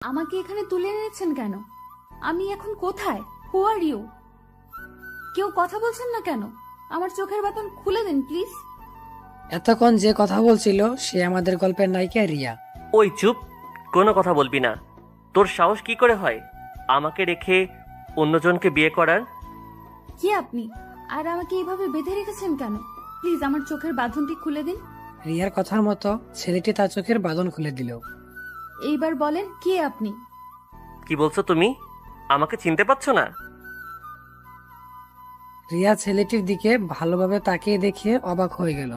আমাকে এখানে তুলে এনেছেন কেন? আমি এখন কোথায়? হু আর ইউ? কেউ কথা বলছেন না কেন? আমার চোখের বাঁধন খুলে দিন প্লিজ। এতক্ষণ যে কথা বলছিল সে আমাদের গল্পের নায়িকা রিয়া। ওই চুপ, কোনো কথা বলবি না। তোর সাহস কি করে হয় আমাকে রেখে অন্যজনকে বিয়ে করার? কি আপনি? আর আমাকে এইভাবে বেঁধে রেখেছেন কেন? প্লিজ আমার চোখের বাঁধনটি খুলে দিন। রিয়ার কথার মতো ছেলেটি তার চোখের বাঁধন খুলে দিল। এইবার বলেন কে আপনি? কি বলছো তুমি? আমাকে চিনতে পারছো না? রিয়া ছেলেটির দিকে ভালোভাবে তাকিয়ে দেখে অবাক হয়ে গেল,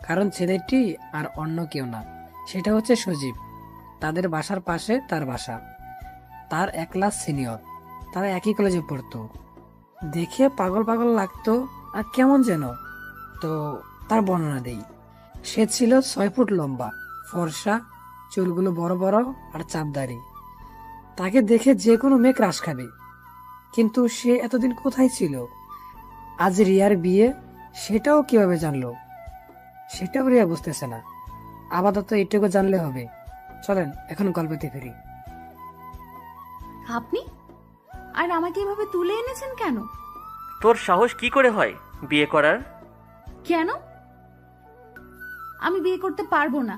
কারণ ছেলেটি আর অন্য কেউ না, সেটা হচ্ছে সজীব। তাদের বাসার পাশে তার বাসা। তার এক ক্লাস সিনিয়র, তারা একই কলেজে পড়তো। দেখে পাগল পাগল লাগতো আর কেমন যেন। তো তার বর্ণনা দেই। সে ছিল 6 ফুট লম্বা, ফর্সা, চুলগুলো বড় বড় আর চাপদারি। তাকে দেখে যে কোনো মেয়ে ক্রাশ খাবে। কিন্তু সে এতদিন কোথায় ছিল? আজ রিয়ার বিয়ে, সেটাও কিভাবে জানলো? সেটাও রিয়া বুঝতেছে না। আপাতত এইটুকু জানলে হবে। চলেন এখন গল্পতে ফিরি। আপনি? আর আমাকে এভাবে তুলে এনেছেন কেন? তোর সাহস কি করে হয় বিয়ে করার? কেন? আমি বিয়ে করতে পারবো না।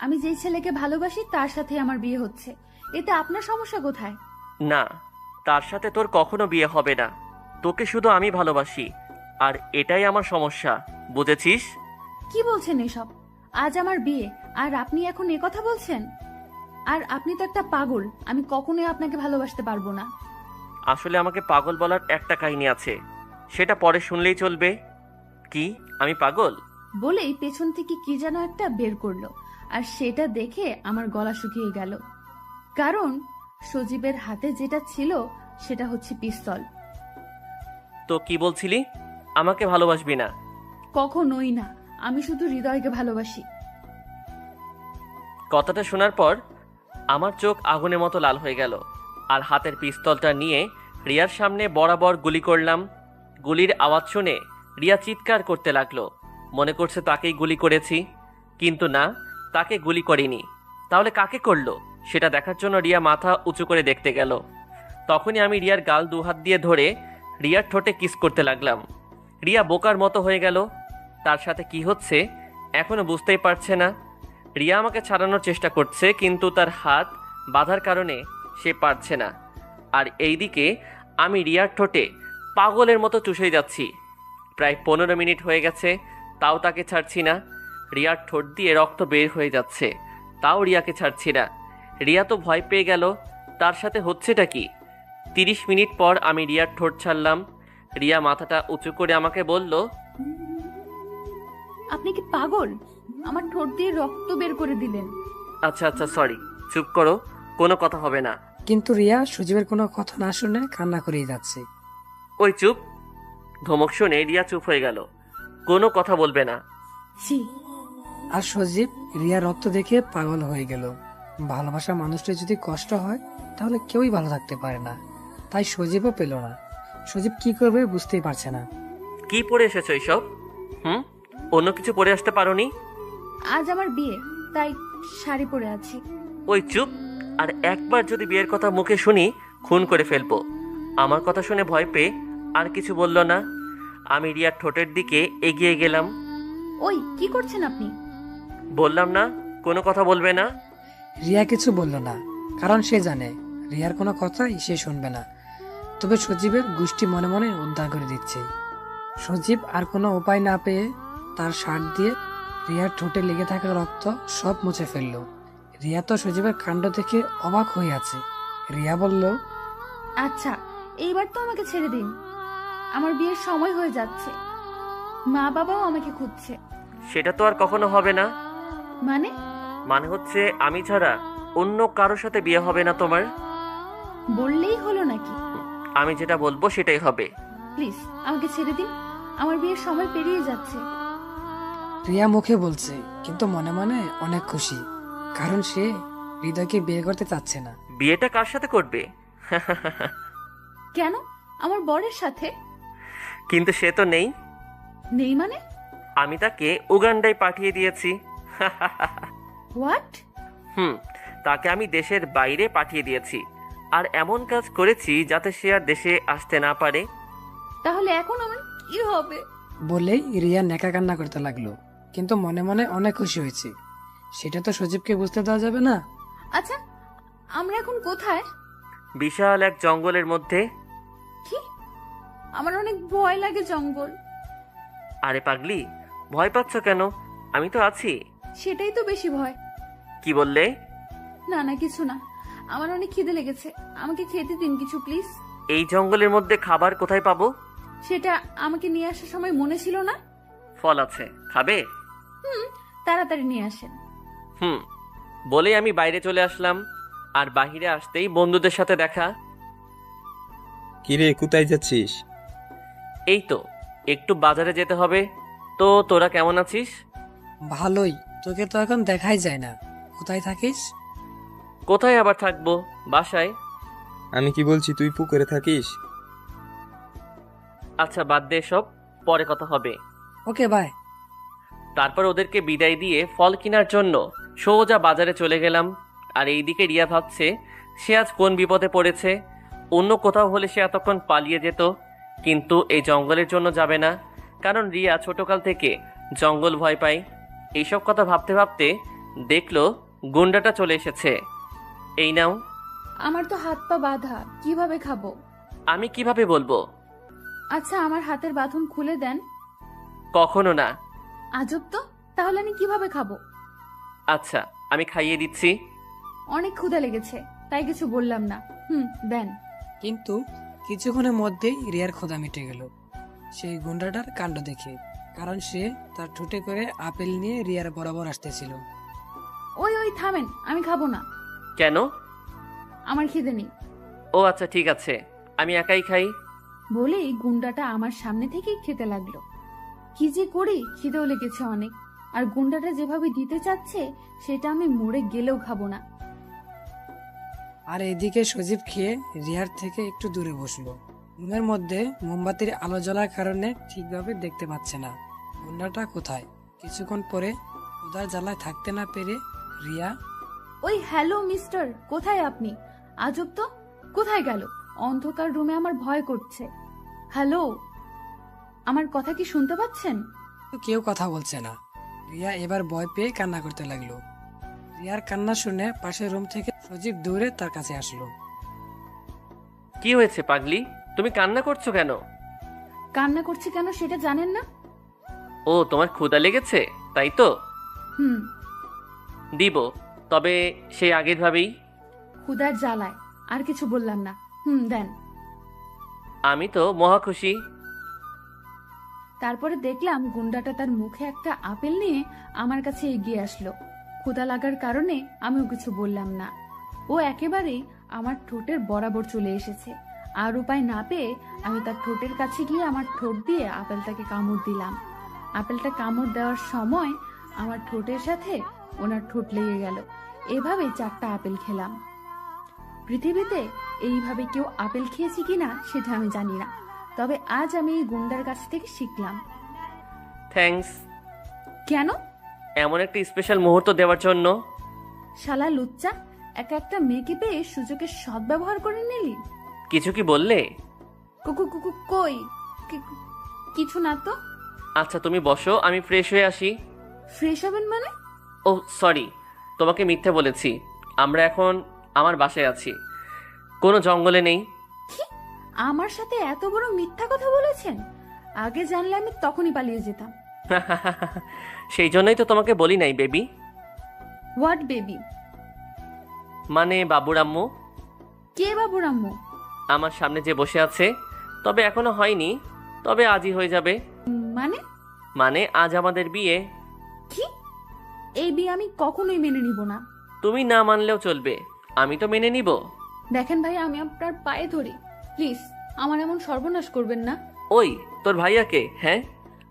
আমি যেই ছেলেকে ভালোবাসি তার সাথে আমার বিয়ে হচ্ছে। এতে আপনার সমস্যা কোথায়? না, তার সাথে তোর কখনো বিয়ে হবে না। তোকে শুধু আমি ভালোবাসি, আর এটাই আমার সমস্যা, বুঝেছিস? কি বলছেন এসব? আজ আমার বিয়ে আর আপনি এখন এ কথা বলছেন? আর আপনি তো একটা পাগল। আমি কখনোই আপনাকে ভালোবাসতে পারবো না। আসলে আমাকে পাগল বলার একটা কাহিনী আছে, সেটা পরে শুনলেই চলবে। কি আমি পাগল? বলেই পেছন থেকে কি যেন একটা বের করলো, আর সেটা দেখে আমার গলা শুকিয়ে গেল। কারণ সজীবের হাতে যেটা ছিল সেটা হচ্ছে পিস্তল। তো কি বলছিলি? আমাকে ভালোবাসবি না? কখনোই না। আমি শুধু হৃদয়কে ভালোবাসি। কথাটা শোনার পর আমার চোখ আগুনের মতো লাল হয়ে গেল, আর হাতের পিস্তলটা নিয়ে রিয়ার সামনে বরাবর গুলি করলাম। গুলির আওয়াজ শুনে রিয়া চিৎকার করতে লাগলো, মনে করছে তাকেই গুলি করেছি। কিন্তু না, তাকে গুলি করিনি। তাহলে কাকে করলো সেটা দেখার জন্য রিয়া মাথা উঁচু করে দেখতে গেল। তখনই আমি রিয়ার গাল দুহাত দিয়ে ধরে রিয়ার ঠোঁটে কিস করতে লাগলাম। রিয়া বোকার মতো হয়ে গেল। তার সাথে কি হচ্ছে এখনো বুঝতেই পারছে না। রিয়া আমাকে ছাড়ানোর চেষ্টা করছে, কিন্তু তার হাত বাঁধার কারণে সে পারছে না। আর এইদিকে আমি রিয়ার ঠোঁটে পাগলের মতো চুষে যাচ্ছি। প্রায় 15 মিনিট হয়ে গেছে, তাও তাকে ছাড়ছি না। রিয়ার ঠোঁট দিয়ে রক্ত বের হয়ে যাচ্ছে, তাও রিয়াকে ছাড়ছি না। রিয়া তো ভয় পেয়ে গেল, তার সাথে হচ্ছেটা কি। 30 মিনিট পর আমি রিয়ার ঠোঁট ছাড়লাম। রিয়া মাথাটা উঁচু করে আমাকে বলল, আপনি কি পাগল? আমার ঠোঁট দিয়ে রক্ত বের করে দিলেন। আচ্ছা আচ্ছা সরি, চুপ করো, কোনো কথা হবে না। কিন্তু রিয়া সজীবের কোনো কথা না শুনে কান্না করেই যাচ্ছে। ওই চুপ! ধমক শুনে রিয়া চুপ হয়ে গেল, কোনো কথা বলবে না। ছি! আর সজীব রিয়ার রক্ত দেখে পাগল হয়ে গেল। ভালোবাসা মানুষটার যদি কষ্ট হয় তাহলে কেউই ভালো থাকতে পারে না। তাই সজীবও পেল না। সজীব কি করবে বুঝতেই পারছে না। কি পরে এসেছো এইসব? অন্য কিছু পরে আসতে পারোনি? আজ আমার বিয়ে, তাই শাড়ি পরে আছি। ওই চুপ! আর একবার যদি বিয়ের কথা মুখে শুনি খুন করে ফেলবো। আমার কথা শুনে ভয় পেয়ে আর কিছু বলল না। আমি রিয়ার ঠোঁটের দিকে এগিয়ে গেলাম। ওই কি করছেন আপনি? বললাম না কোনো কথা বলবে না। রিয়া কিছু বলল না, কারণ সে জানে রিয়ার কোনো কথাই সে শুনবে না। তবে সজীবের গোষ্ঠী মনে মনে উদ্ধার করে দিচ্ছে। সজীব আর কোনো উপায় না পেয়ে তার শার্ট দিয়ে রিয়ার ঠোঁটে লেগে থাকা রক্ত সব মুছে ফেললো। রিয়া তো সজীবের কাণ্ড দেখে অবাক হয়ে আছে। রিয়া বলল, আচ্ছা, এইবার তো আমাকে ছেড়ে দিন। আমার বিয়ের সময় হয়ে যাচ্ছে। মা বাবাও আমাকে খুঁজছে। সেটা তো আর কখনো হবে না। মানে? মানে হচ্ছে আমি ছাড়া অন্য কারোর সাথে বিয়ে হবে না তোমার। বললেই হলো নাকি? আমি যেটা বলবো সেটাই হবে। প্লিজ আমাকে ছেড়ে দিন। আমার বিয়ের সময় পেরিয়ে যাচ্ছে। রিয়া মুখে বলছে কিন্তু মনে মনে অনেক খুশি, কারণ সে হৃদয়কে বিয়ে করতে চাচ্ছে না। বিয়েটা কার সাথে করবে? কেন? আমার বরের সাথে। কিন্তু সে তো নেই। নেই মানে? আমি তাকে উগান্ডায় পাঠিয়ে দিয়েছি। হোয়াট? হুম, তাকে আমি দেশের বাইরে পাঠিয়ে দিয়েছি, আর এমন কাজ করেছি যাতে সে আর দেশে আসতে না পারে। তাহলে এখন আমার কি হবে? বলেই রিয়া নেকা কান্না করতে লাগলো, কিন্তু মনে মনে অনেক খুশি হয়েছে। সেটা তো সজীবকে বুঝতে দেওয়া যাবে না। আচ্ছা, আমরা এখন কোথায়? বিশাল এক জঙ্গলের মধ্যে। কি? আমার অনেক ভয় লাগে জঙ্গল। আরে পাগলি, ভয় পাচ্ছ কেন? আমি তো আছি। সেটাই তো বেশি ভয়। কি বললে? না না, কিছু না। আমার অনেক খিদে লেগেছে, আমাকে খেতে দিন কিছু প্লিজ। এই জঙ্গলের মধ্যে খাবার কোথায় পাবো? সেটা আমাকে নিয়ে আসার সময় মনে ছিল না? ফল আছে, খাবে? তাড়াতাড়ি নিয়ে আসেন। বলে আমি বাইরে চলে আসলাম, আর বাহিরে আসতেই বন্ধুদের সাথে দেখা। কিরে, কোথায় যাচ্ছিস? এই তো একটু বাজারে যেতে হবে। তো তোরা কেমন আছিস? ভালোই, তোকে তো এখন দেখাই যায় না। কোথায় থাকিস? কোথায় আবার থাকবো, বাসায়। আমি কি বলছি, তুই পুকুরে থাকিস? আচ্ছা বাদ দে সব, পরে কথা হবে। Okay bye. তারপর ওদেরকে বিদায় দিয়ে ফল কেনার জন্য সোজা বাজারে চলে গেলাম। আর এইদিকে রিয়া ভাবছে সে আজ কোন বিপদে পড়েছে। অন্য কোথাও হলে সে এতক্ষণ পালিয়ে যেত, কিন্তু এই জঙ্গলের জন্য যাবে না, কারণ রিয়া ছোটকাল থেকে জঙ্গল ভয় পায়। এইসব কথা ভাবতে ভাবতে দেখলো গুন্ডাটা চলে এসেছে। এই নাও। আমার তো হাত পা বাঁধা, কিভাবে খাবো? আমি কিভাবে বলবো? আচ্ছা, আমার হাতের বাঁধন খুলে দেন। কখনো না। আজব তো, তাহলে আমি কিভাবে খাবো? আচ্ছা, আমি খাইয়ে দিচ্ছি। অনেক ক্ষুধা লেগেছে, তাই কিছু বললাম না। দেন। কিন্তু কিছুক্ষণের মধ্যেই রিয়ার ক্ষুধা মিটে গেল সেই গুন্ডাটার কাণ্ড দেখে, কারণ সে তার ঠোঁটে করে আপেল নিয়ে রিয়ার বরাবর আসতেছিল। ওই ওই থামেন, আমি খাবো না। কেন? আমার খিদে নেই। ও আচ্ছা ঠিক আছে, আমি একাই খাই। বলেই গুন্ডাটা আমার সামনে থেকেই খেতে লাগলো। কি যে করি, খিদেও লেগেছে অনেক। আর গুন্ডাটা যেভাবে দিতে চাচ্ছে সেটা আমি মরে গেলেও খাবো না। আর এদিকে সজীব খেয়ে রিয়ার থেকে একটু দূরে বসলো। রুমের মধ্যে মোমবাতির আলো জ্বলার কারণে ঠিকভাবে দেখতে পাচ্ছে না গুন্ডাটা কোথায়। কিছুক্ষণ পরে উদার জ্বালায় থাকতে না পেরে রিয়া, ওই হ্যালো মিস্টার, কোথায় আপনি? আজব তো, কোথায় গেল? অন্ধকার রুমে আমার ভয় করছে। হ্যালো, আমার কথা কি শুনতে পাচ্ছেন? কেউ কথা বলছে না। রিয়া এবার ভয় পেয়ে কান্না করতে লাগলো। রিয়ার কান্না শুনে পাশের রুম থেকে সজীব দৌড়ে তার কাছে আসলো। কি হয়েছে পাগলি, তুমি কান্না করছো কেন? কান্না করছি কেন সেটা জানেন না? ও তোমার ক্ষুধা লেগেছে, তাই তো? হুম। দিব, তবে সেই আগের ভাবেই। ক্ষুধার জ্বালায় আর কিছু বললাম না। দেন। আমি তো মহা খুশি। তারপরে দেখলাম গুন্ডাটা তার মুখে একটা আপেল নিয়ে আমার কাছে এগিয়ে আসলো। ক্ষুধা লাগার কারণে আমিও কিছু বললাম না। ও একেবারেই আমার ঠোঁটের বরাবর চলে এসেছে। আর উপায় না পেয়ে আমি তার ঠোঁটের কাছে গিয়ে আমার ঠোঁট দিয়ে আপেলটাকে কামড় দিলাম। আপেলটা কামড় দেওয়ার সময় আমার ঠোঁটের সাথে ওনার ঠোঁট লেগে গেল। এভাবে 4টা আপেল খেলাম। পৃথিবীতে এইভাবে কেউ আপেল খেয়েছে কিনা সেটা আমি জানি না, তবে আজ আমি এই গুন্ডার কাছ থেকে শিখলাম। থ্যাঙ্কস। কেন? এমন একটা স্পেশাল মুহূর্ত দেওয়ার জন্য। শালা লুচ্চা, একা একটা মেয়েকে পেয়ে সুযোগের সদ্ব্যবহার করে নিলি। কিছু কি বললে? কুকু কুকু কই? কিছু না তো। আচ্ছা তুমি বসো, আমি ফ্রেশ হয়ে আসি। ফ্রেশ হবেন মানে? ও সরি, তোমাকে মিথ্যে বলেছি। আমরা এখন আমার বাসায় আছি, কোনো জঙ্গলে নেই। কি? আমার সাথে এত বড় মিথ্যা কথা বলেছেন? আগে জানলে আমি তখনই পালিয়ে যেতাম। সেই জন্যই তো তোমাকে বলি নাই বেবি। What baby? মানে বাবুর আম্মু। কে বাবুর আম্মু? আমার সামনে যে বসে আছে, তবে এখনো হয়নি, তবে আজই হয়ে যাবে। মানে? মানে আজ আমাদের বিয়ে। কি? এই বিয়ে আমি কখনোই মেনে নিব না। তুমি না মানলেও চলবে, আমি তো মেনে নিব। দেখেন ভাই, আমি আপনার পায়ে ধরি, প্লিজ আমার এমন সর্বনাশ করবেন না। ওই তোর ভাইয়াকে? হ্যাঁ,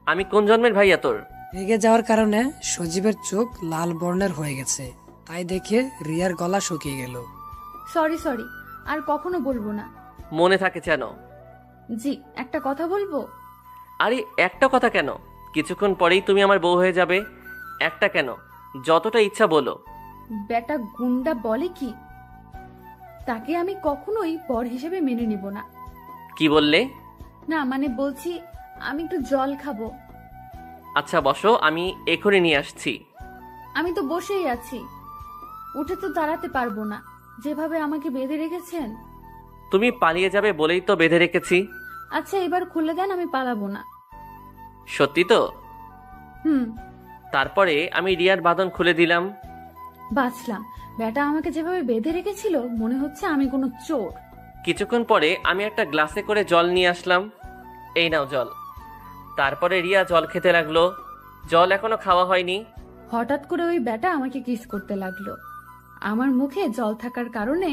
আমি কোন জন্মের ভাইয়া তোর? রেগে যাওয়ার কারণে সজীবের চোখ লাল বর্ণের হয়ে গেছে, তাই দেখে রিয়ার গলা শুকিয়ে গেল। সরি সরি, আর কখনো বলবো না। মনে থাকে যেন। জি, একটা কথা বলবো। আরে একটা কথা কেন, কিছুক্ষণ পরেই তুমি আমার বউ হয়ে যাবে। একটা কেন, যতটা ইচ্ছা বলো। বেটা গুন্ডা বলে কি, তাকে আমি কখনোই বর হিসেবে মেনে নিব না। কি বললে? না মানে বলছি, আমি একটু জল খাবো। আচ্ছা বসো, আমি এখনই নিয়ে আসছি। আমি তো বসেই আছি, উঠে তো দাঁড়াতে পারবো না, যেভাবে আমাকে বেঁধে রেখেছেন। তুমি পালিয়ে যাবে বলেই তো বেঁধে রেখেছি। আচ্ছা এবার খুলে দেন, আমি পালাবো না। সত্যি তো? হুম। তারপরে আমি রিয়ার বাঁধন খুলে দিলাম। বাঁচলাম। বেটা আমাকে যেভাবে বেঁধে রেখেছিল মনে হচ্ছে আমি কোনো চোর। কিছুক্ষণ পরে আমি একটা গ্লাসে করে জল নিয়ে আসলাম। এই নাও জল। তারপরে রিয়া জল খেতে লাগলো। জল এখনো খাওয়া হয়নি। হঠাৎ করে ওই বেটা আমাকে কিস করতে লাগলো। আমার মুখে জল থাকার কারণে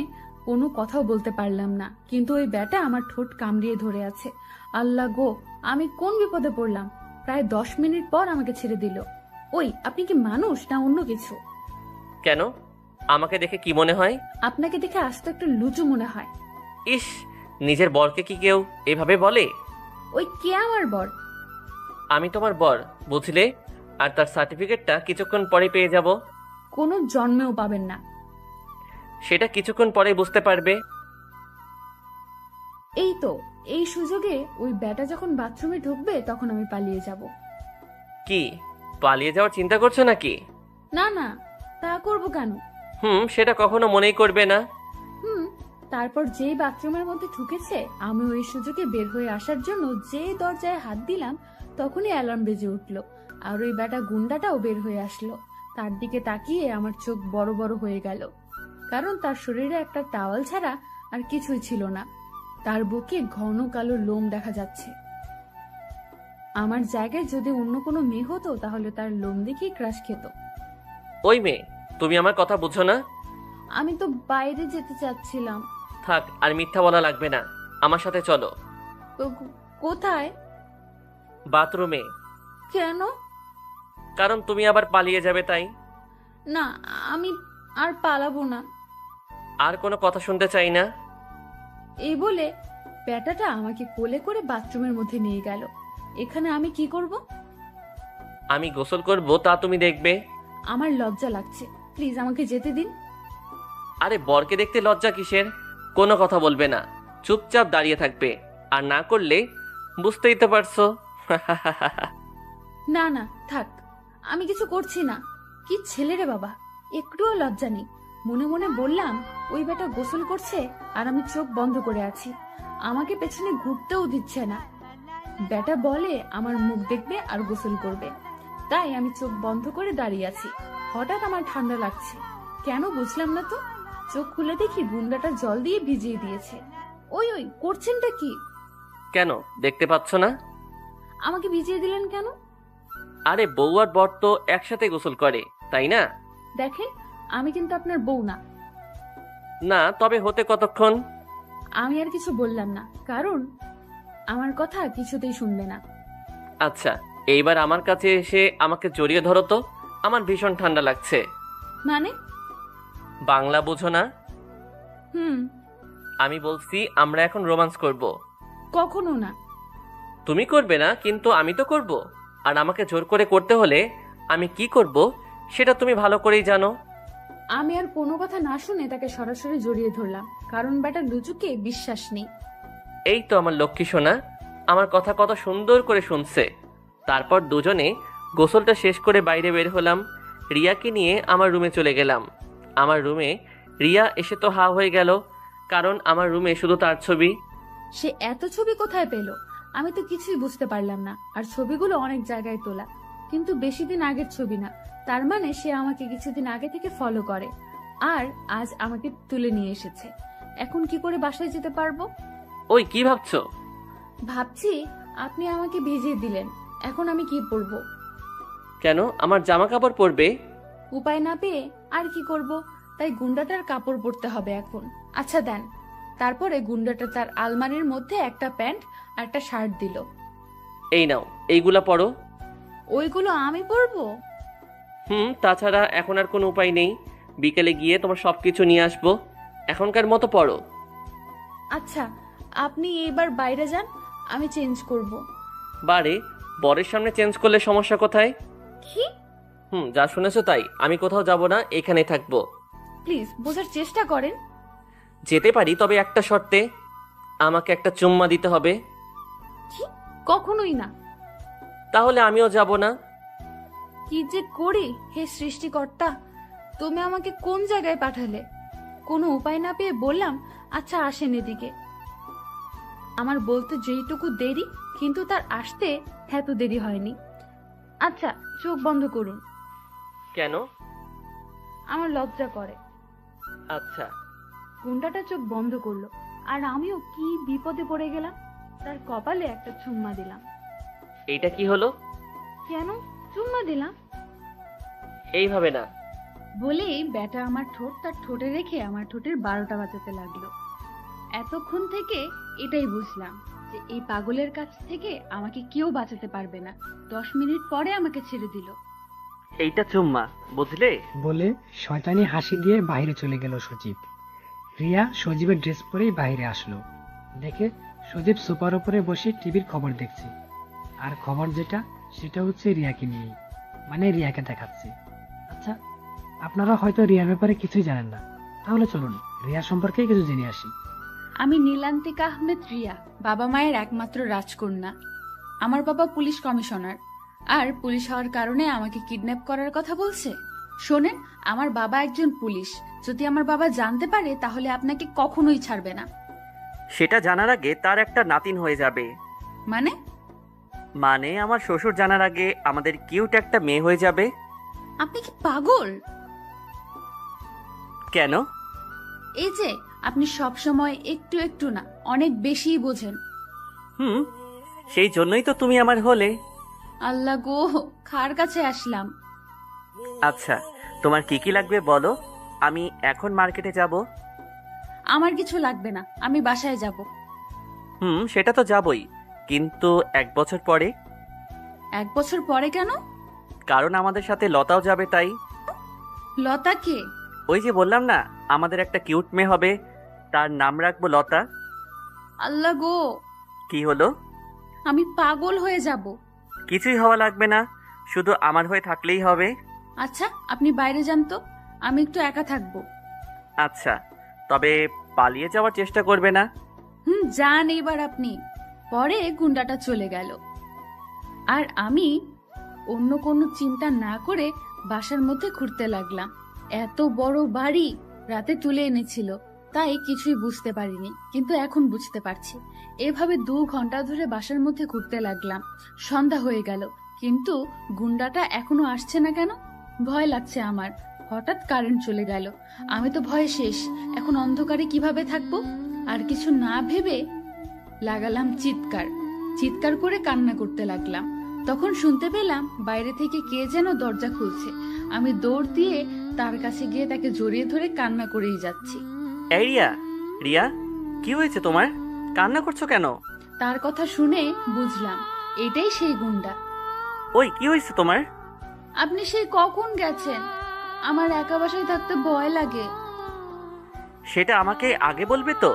কোনো কথাও বলতে পারলাম না, কিন্তু ওই বেটা আমার ঠোঁট কামড়িয়ে ধরে আছে। আল্লাহ গো, আমি কোন বিপদে পড়লাম। প্রায় 10 মিনিট পর আমাকে ছেড়ে দিল। ওই, আপনি কি মানুষ না অন্য কিছু? কেন? আমাকে দেখে কি মনে হয়? আপনাকে দেখে আস্ত একটা লুচু মনে হয়। ইস, নিজের বরকে কি কেউ এভাবে বলে? ওই কে আমার বর? আমি তোমার বর, বুঝলে? আর তার সার্টিফিকেটটা কিছুক্ষণ পরে পেয়ে যাব। কোনো জন্মেও পাবেন না। সেটা কিছুক্ষণ পরে বুঝতে পারবে। এই তো, এই সুযোগে ওই বেটা যখন বাথরুমে ঢুকবে তখন আমি পালিয়ে যাব। কি, পালিয়ে যাওয়ার চিন্তা করছো নাকি? না না, তা করব কেন? সেটা কখনো মনেই করবে না। তারপর যেই বাথরুমের মধ্যে ঢুকেছে আমি ওই সুযোগে বের হয়ে আসার জন্য যে দরজায় হাত দিলাম তখনই অ্যালার্ম বেজে উঠলো। আর ওই বেটা গুন্ডাটাও বের হয়ে আসলো। তার দিকে তাকিয়ে আমার চোখ বড় বড় হয়ে গেল, কারণ তার শরীরে একটা টাওয়াল ছাড়া আর কিছুই ছিল না। তার বুকে ঘন কালো লোম দেখা যাচ্ছে। আমার জায়গায় যদি অন্য কোনো মেয়ে হতো তাহলে তার লোম দেখেই ক্রাশ খেত। ওই মেয়ে, তুমি আমার কথা বুঝো না? আমি তো বাইরে যেতে চাচ্ছিলাম। থাক, আর মিথ্যা বলা লাগবে না। আমার সাথে চলো। কোথায়? বাথরুমে। কেন? কারণ তুমি আবার পালিয়ে যাবে তাই। না, আমি আর পালাবো না। আর কোনো কথা শুনতে চাই না। এই বলে বেটাটা আমাকে কোলে করে বাথরুমের মধ্যে নিয়ে গেল। এখানে আমি কি করব? আমি গোসল করব, তা তুমি দেখবে। আমার লজ্জা লাগছে, প্লিজ আমাকে যেতে দিন। আরে বরকে দেখতে লজ্জা কিসের? কোনো কথা বলবে না, চুপচাপ দাঁড়িয়ে থাকবে। আর না করলে বুঝতেই তো পারছো। না না, থাক, আমি কিছু করছি না। কি ছেলে রে বাবা, একটুও লজ্জা নেই। মনে মনে বললাম, ওই বেটা গোসল করছে আর আমি চোখ বন্ধ করে আছি, আমাকে পেছনে ঘুরতেও দিচ্ছে না। বেটা বলে আমার মুখ দেখবে আর গোসল করবে, তাই আমি চোখ বন্ধ করে দাঁড়িয়ে আছি। হঠাৎ আমার ঠান্ডা লাগছে, কেন বুঝলাম না তো। চোখ খুলে দেখি গুন্ডাটা জল দিয়ে ভিজিয়ে দিয়েছে। ওই ওই করছেনটা কি? কেন, দেখতে পাচ্ছ না? আমাকে ভিজিয়ে দিলেন কেন? আরে বউ আর বর তো একসাথে গোসল করে, তাই না? দেখেন, আমি কিন্তু আপনার বউ না। না, তবে হতে কতক্ষণ? আমি আর কিছু বললাম না, কারণ আমার কথা কিছুতেই শুনবে না। আচ্ছা, এইবার আমার কাছে এসে আমাকে জড়িয়ে ধরো তো, আমার ভীষণ ঠান্ডা লাগছে। মানে? বাংলা বোঝো না? হুম। আমি বলছি আমরা এখন রোমান্স করব। কখনো না। তুমি করবে না, কিন্তু আমি তো করব। আর আমাকে জোর করে করতে হলে আমি কি করব সেটা তুমি ভালো করেই জানো। আমি আর কোনো কথা না শুনে তাকে সরাসরি জড়িয়ে ধরলাম, কারণ বেটা লুচুকে বিশ্বাস নেই। এই তো আমার লক্ষ্মী সোনা, আমার কথা কত সুন্দর করে শুনছে। তারপর দুজনে গোসলটা শেষ করে বাইরে বের হলাম। রিয়াকে নিয়ে আমার রুমে চলে গেলাম। আমার রুমে রিয়া এসে তো হা হয়ে গেল, কারণ আমার রুমে শুধু তার ছবি। সে এত ছবি কোথায় পেল? আমি তো কিছুই বুঝতে পারলাম না। আর ছবিগুলো অনেক জায়গায় তোলা, কিন্তু বেশি দিন আগের ছবি না। তার মানে সে আমাকে কিছুদিন আগে থেকে ফলো করে, আর আজ আমাকে তুলে নিয়ে এসেছে। এখন কি করে বাসায় যেতে পারবো? ওই কি ভাবছো? ভাবছি আপনি আমাকে ভিজিয়ে দিলেন, এখন আমি কি পরবো? কেন, আমার জামা কাপড় পরবে? উপায় না পেয়ে আর কি করব, তাই গুন্ডাটার কাপড় পরতে হবে এখন। আচ্ছা দেন। তারপরে গুন্ডাটা তার আলমারির মধ্যে একটা প্যান্ট আর একটা শার্ট দিল। এই নাও, এইগুলা পরো। ওইগুলো আমি পরবো? তাছাড়া এখন আর কোনো উপায় নেই। বিকেলে গিয়ে তোমার সবকিছু নিয়ে আসবো, এখনকার মতো পরো। আচ্ছা, আপনি এবার বাইরে যান, আমি চেঞ্জ করব। বারে, বরের সামনে চেঞ্জ করলে সমস্যা কোথায়? কি? যা শুনেছো তাই, আমি কোথাও যাব না, এখানেই থাকবো। প্লিজ বোঝার চেষ্টা করেন। যেতে পারি, তবে একটা শর্তে, আমাকে একটা চুম্মা দিতে হবে। কি? কখনোই না। তাহলে আমিও যাব না। কি যে করি হে সৃষ্টিকর্তা, তুমি আমাকে কোন জায়গায় পাঠালে? কোনো উপায় না পেয়ে বললাম, আচ্ছা আসেন এদিকে। আমার বলতে যেইটুকু দেরি, কিন্তু তার আসতে এত দেরি হয়নি। আচ্ছা চোখ বন্ধ করুন। কেন? আমার লজ্জা করে। আচ্ছা। গুন্ডাটা চোখ বন্ধ করলো, আর আমিও কি বিপদে পড়ে গেলাম। তার কপালে একটা চুম্মা দিলাম। এইটা কি হলো? কেন চুম্মা দিলাম? এইভাবে না। বলেই ব্যাটা আমার ঠোঁট তার ঠোঁটে রেখে আমার ঠোঁটের 12টা বাজাতে লাগলো। এতক্ষণ থেকে এটাই বুঝলাম যে এই পাগলের কাছ থেকে আমাকে কেউ বাঁচাতে পারবে না। 10 মিনিট পরে আমাকে ছেড়ে দিল। এইটা চুম্মা, বুঝলে? বলে শয়তানি হাসি দিয়ে বাইরে চলে গেল সজীব। রিয়া সজীবের ড্রেস পরেই বাইরে আসলো। দেখে সজীব সোফার উপরে বসে টিভির খবর দেখছে। আর খবর যেটা, সেটা হচ্ছে রিয়াকে নিয়ে, মানে রিয়াকে দেখাচ্ছে। আচ্ছা, আপনারা হয়তো রিয়ার ব্যাপারে কিছুই জানেন না, তাহলে চলুন রিয়া সম্পর্কে কিছু জেনে আসি। আমি নীলান্তিকা আহমেদ রিয়া, বাবা মায়ের একমাত্র রাজকন্যা। আমার বাবা পুলিশ কমিশনার, আর পুলিশ হওয়ার কারণে আমাকে কিডন্যাপ করার কথা বলছে। শোনেন, আমার বাবা একজন পুলিশ। যদি আমার বাবা জানতে পারে তাহলে আপনাকে কখনোই ছাড়বে না। সেটা জানার আগে তার একটা নাতিন হয়ে যাবে। মানে? মানে আমার শ্বশুর জানার আগে আমাদের কিউট একটা মেয়ে হয়ে যাবে। আপনি কি পাগল? কেন? এই যে আপনি সব সময় একটু একটু না, অনেক বেশিই বোঝেন। সেই জন্যই তো তুমি আমার হলে। আল্লাহ গো, খার কাছে আসলাম। আচ্ছা, তোমার কি কি লাগবে বলো, আমি এখন মার্কেটে যাব। আমার কিছু লাগবে না, আমি বাসায় যাব। সেটা তো যাবই, কিন্তু 1 বছর পরে। 1 বছর পরে কেন? কারণ আমাদের সাথে লতাও যাবে, তাই। লতা কে? ওই যে বললাম না, আমাদের একটা কিউট মেয়ে হবে, তার নাম রাখবো লতা। আল্লাহ গো, কি হলো? আমি পাগল হয়ে যাব। কিছুই হওয়া লাগবে না, শুধু আমার হয়ে থাকলেই হবে। আচ্ছা আপনি বাইরে যান তো, আমি একটু একা থাকবো। আচ্ছা, তবে পালিয়ে যাওয়ার চেষ্টা করবে না। যান এবার আপনি। পরে গুন্ডাটা চলে গেল, আর আমি অন্য কোনো চিন্তা না করে বাসার মধ্যে ঘুরতে লাগলাম। এত বড় বাড়ি রাতে তুলে এনেছিল, তাই কিছুই বুঝতে পারিনি, কিন্তু এখন বুঝতে পারছি। এভাবে 2 ঘন্টা ধরে বাসার মধ্যে ঘুরতে লাগলাম। সন্ধ্যা হয়ে গেল, কিন্তু গুন্ডাটা এখনো আসছে না কেন? ভয় লাগছে আমার। হঠাৎ কারেন্ট চলে গেল, আমি তো ভয়ে শেষ। এখন অন্ধকারে কিভাবে থাকবো? আর কিছু না ভেবে লাগালাম চিৎকার। চিৎকার করে কান্না করতে লাগলাম। তখন শুনতে পেলাম বাইরে থেকে কে যেন দরজা খুলছে। আমি দৌড় দিয়ে তার কাছে গিয়ে তাকে জড়িয়ে ধরে কান্না করেই যাচ্ছি। এই রিয়া, রিয়া, কি হয়েছে তোমার? কান্না করছো কেন? তার কথা শুনে বুঝলাম এটাই সেই গুন্ডা। ওই কি হয়েছে তোমার? আপনি সেই কখন গেছেন? আমার একা বাসায় থাকতে ভয় লাগে। সেটা আমাকে আগে বলবে তো।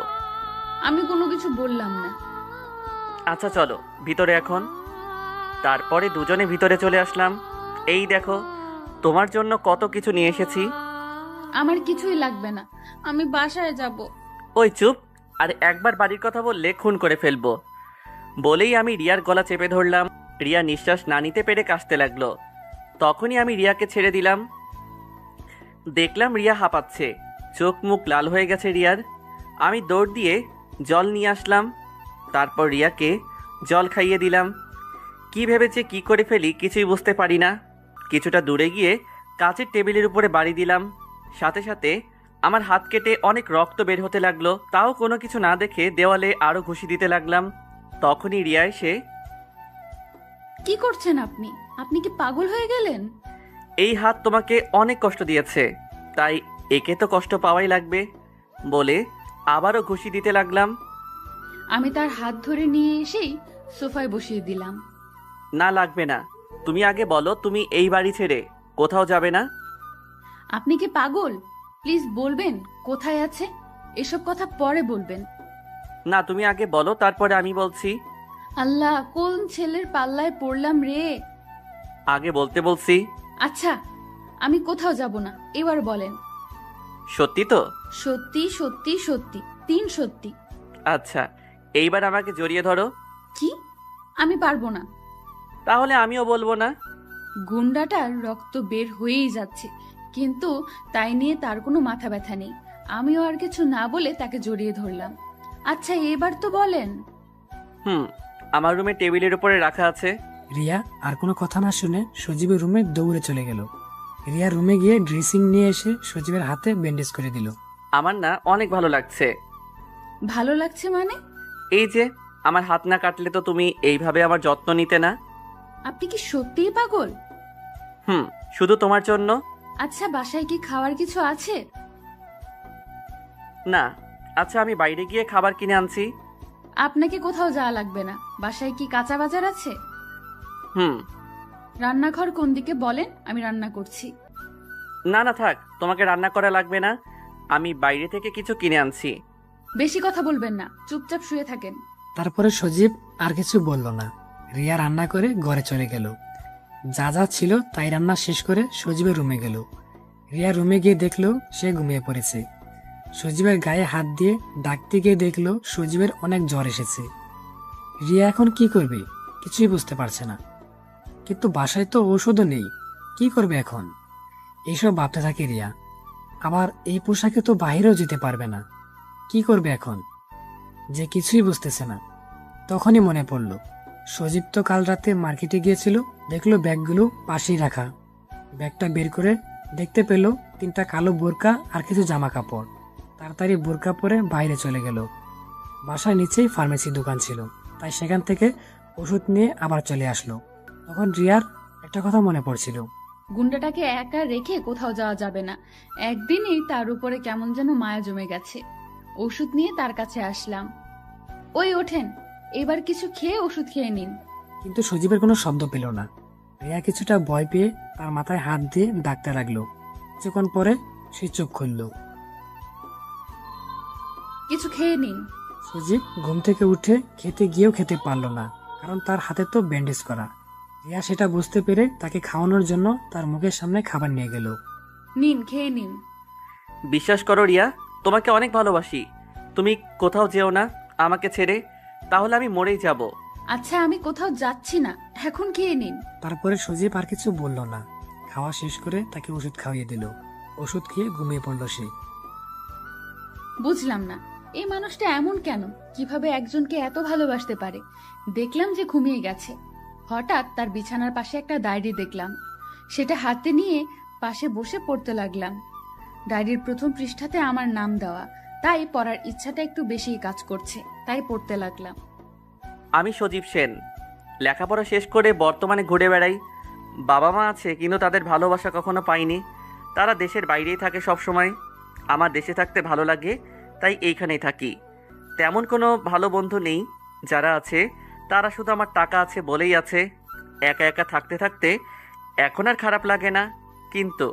আমি কোনো কিছু বললাম না। আচ্ছা চলো ভিতরে এখন। তারপরে দুজনে ভিতরে চলে আসলাম। এই দেখো, তোমার জন্য কত কিছু নিয়ে এসেছি। আমার কিছুই লাগবে না, আমি বাসায় যাব। ওই চুপ, আর একবার বাড়ির কথা বললে খুন করে ফেলবো। বলেই আমি রিয়ার গলা চেপে ধরলাম। রিয়া নিঃশ্বাস না নিতে পেরে কাশতে লাগলো। তখনই আমি রিয়াকে ছেড়ে দিলাম। দেখলাম রিয়া হাঁপাচ্ছে, চোখ মুখ লাল হয়ে গেছে রিয়ার। আমি দৌড় দিয়ে জল নিয়ে আসলাম, তারপর রিয়াকে জল খাইয়ে দিলাম। কি ভেবেছে কি করে ফেলি কিছুই বুঝতে পারি না। কিছুটা দূরে গিয়ে কাচের টেবিলের উপরে বাড়ি দিলাম। সাথে সাথে আমার হাত কেটে অনেক রক্ত বের হতে লাগলো। তাও কোনো কিছু না দেখে দেওয়ালে আরো ঘুষি দিতে লাগলাম। তখনই রিয়া এসে, কি করছেন আপনি? আপনি কি পাগল হয়ে গেলেন? এই হাত তোমাকে অনেক কষ্ট দিয়েছে, তাই একে তো কষ্ট পাওয়াই লাগবে, বলে আবারও ঘুষি দিতে লাগলাম। আমি তার হাত ধরে নিয়ে এসেই সোফায় বসিয়ে দিলাম। না লাগবে না, তুমি আগে বলো তুমি এই বাড়ি ছেড়ে কোথাও যাবে না। আপনি কি পাগল? প্লিজ বলবেন কোথায় আছে? এসব কথা পরে বলবেন। না তুমি আগে বলো, তারপরে আমি বলছি। আল্লাহ, কোন ছেলের পাল্লায় পড়লাম রে! আগে বলতে বলছি। আচ্ছা, আমি কোথাও যাব না, এবার বলেন। সত্যি তো? সত্যি সত্যি সত্যি, 3 সত্যি। আচ্ছা, এইবার আমাকে জড়িয়ে ধরো। কি? আমি পারবো না। তাহলে আমিও বলবো না। গুন্ডাটার রক্ত বের হয়েই যাচ্ছে, কিন্তু তাই নিয়ে তার কোনো মাথা ব্যথা নেই। আমিও আর কিছু না বলে তাকে জড়িয়ে ধরলাম। আচ্ছা, এবার তো বলেন। আমার রুমে টেবিলের উপরে রাখা আছে। রিয়া আর কোনো কথা না শুনে সজীবের রুমে দৌড়ে চলে গেল। রিয়া রুমে গিয়ে ড্রেসিং নিয়ে এসে সজীবের হাতে ব্যান্ডেজ করে দিল। আমার না অনেক ভালো লাগছে। ভালো লাগছে মানে? এই যে, আমার হাত না কাটলে তো তুমি এইভাবে আমার যত্ন নিতে না। আপনি কি সত্যিই পাগল? শুধু তোমার জন্য। আচ্ছা, বাসায় কি খাওয়ার কিছু আছে? না। আচ্ছা, আমি বাইরে গিয়ে খাবার কিনে আনছি। আপনাকে কোথাও যাওয়া লাগবে না। বাসায় কি কাঁচা বাজার আছে? হুম। রান্নাঘর কোন দিকে বলেন, আমি রান্না করছি। না না, থাক, তোমাকে রান্না করা লাগবে না, আমি বাইরে থেকে কিছু কিনে আনছি। বেশি কথা বলবেন না, চুপচাপ শুয়ে থাকেন। তারপরে সজীব আর কিছু বলল না। রিয়া রান্না করে ঘরে চলে গেল। যা যা ছিল তাই রান্না শেষ করে সজীবের রুমে গেল। রিয়া রুমে গিয়ে দেখলো সে ঘুমিয়ে পড়েছে। সজীবের গায়ে হাত দিয়ে ডাকতে গিয়ে দেখলো সজীবের অনেক জ্বর এসেছে। রিয়া এখন কি করবে কিছুই বুঝতে পারছে না, কিন্তু বাসায় তো ঔষধও নেই, কি করবে এখন? এইসব ভাবতে থাকে রিয়া। আবার এই পোশাকে তো বাইরেও যেতে পারবে না, কি করবে এখন যে কিছুই বুঝতেছে না। তখনই মনে পড়ল সজীব তো কাল রাতে মার্কেটে গিয়েছিল, দেখলো ব্যাগগুলো পাশেই রাখা। ব্যাগটা বের করে দেখতে পেল 3টা কালো বোরকা আর কিছু জামা কাপড়। তাড়াতাড়ি বোরকা পরে বাইরে চলে গেল। বাসার নিচেই ফার্মেসি দোকান ছিল, তাই সেখান থেকে ওষুধ নিয়ে আবার চলে আসলো। তখন রিয়ার একটা কথা মনে পড়ছিল। গুন্ডাটাকে একা রেখে কোথাও যাওয়া যাবে না। একদিনই তার উপরে কেমন যেন মায়া জমে গেছে। ওষুধ নিয়ে তার কাছে আসলাম। ওই ওঠেন, এবার কিছু খেয়ে ওষুধ খেয়ে নিন। কিন্তু সজীবের কোনো শব্দ পেল না। রিয়া কিছুটা ভয় পেয়ে তার মাথায় হাত দিয়ে ডাকতে লাগলো। কিছুক্ষণ পরে সে চোখ খুলল। কিছু খেয়ে নিন। সজীব ঘুম থেকে উঠে খেতে গিয়েও খেতে পারল না, কারণ তার হাতে তো ব্যান্ডেজ করা। রিয়া সেটা বুঝতে পেরে তাকে খাওয়ানোর জন্য তার মুখের সামনে খাবার নিয়ে গেল। নিন, খেয়ে নিন। বিশ্বাস করো রিয়া, তোমাকে অনেক ভালোবাসি। তুমি কোথাও যেও না আমাকে ছেড়ে, তাহলে আমি মরেই যাব। আচ্ছা, আমি কোথাও যাচ্ছি না, এখন খেয়ে নিন। তারপরে সজীব আর কিছু বলল না। খাওয়া শেষ করে তাকে ওষুধ খাইয়ে দিল। ওষুধ খেয়ে ঘুমিয়ে পড়ল সে। বুঝলাম না, এই মানুষটা এমন কেন? কিভাবে একজনকে এত ভালোবাসতে পারে? দেখলাম যে ঘুমিয়ে গেছে। হঠাৎ তার বিছানার পাশে একটা ডায়েরি দেখলাম। সেটা হাতে নিয়ে পাশে বসে পড়তে লাগলাম। ডায়েরির প্রথম পৃষ্ঠাতে আমার নাম দেওয়া, তাই পড়ার ইচ্ছাটা একটু বেশিই কাজ করছে, তাই পড়তে লাগলাম। আমি সজীব সেন, লেখাপড়া শেষ করে বর্তমানে ঘুরে বেড়াই। বাবা মা আছে, কিন্তু তাদের ভালোবাসা কখনো পাইনি। তারা দেশের বাইরেই থাকে সব সময়। আমার দেশে থাকতে ভালো লাগে, তাই এইখানেই থাকি। তেমন কোনো ভালো বন্ধু নেই, যারা আছে তারা শুধু আমার টাকা আছে বলেই আছে। একা একা থাকতে থাকতে এখন আর খারাপ লাগে না। কিন্তু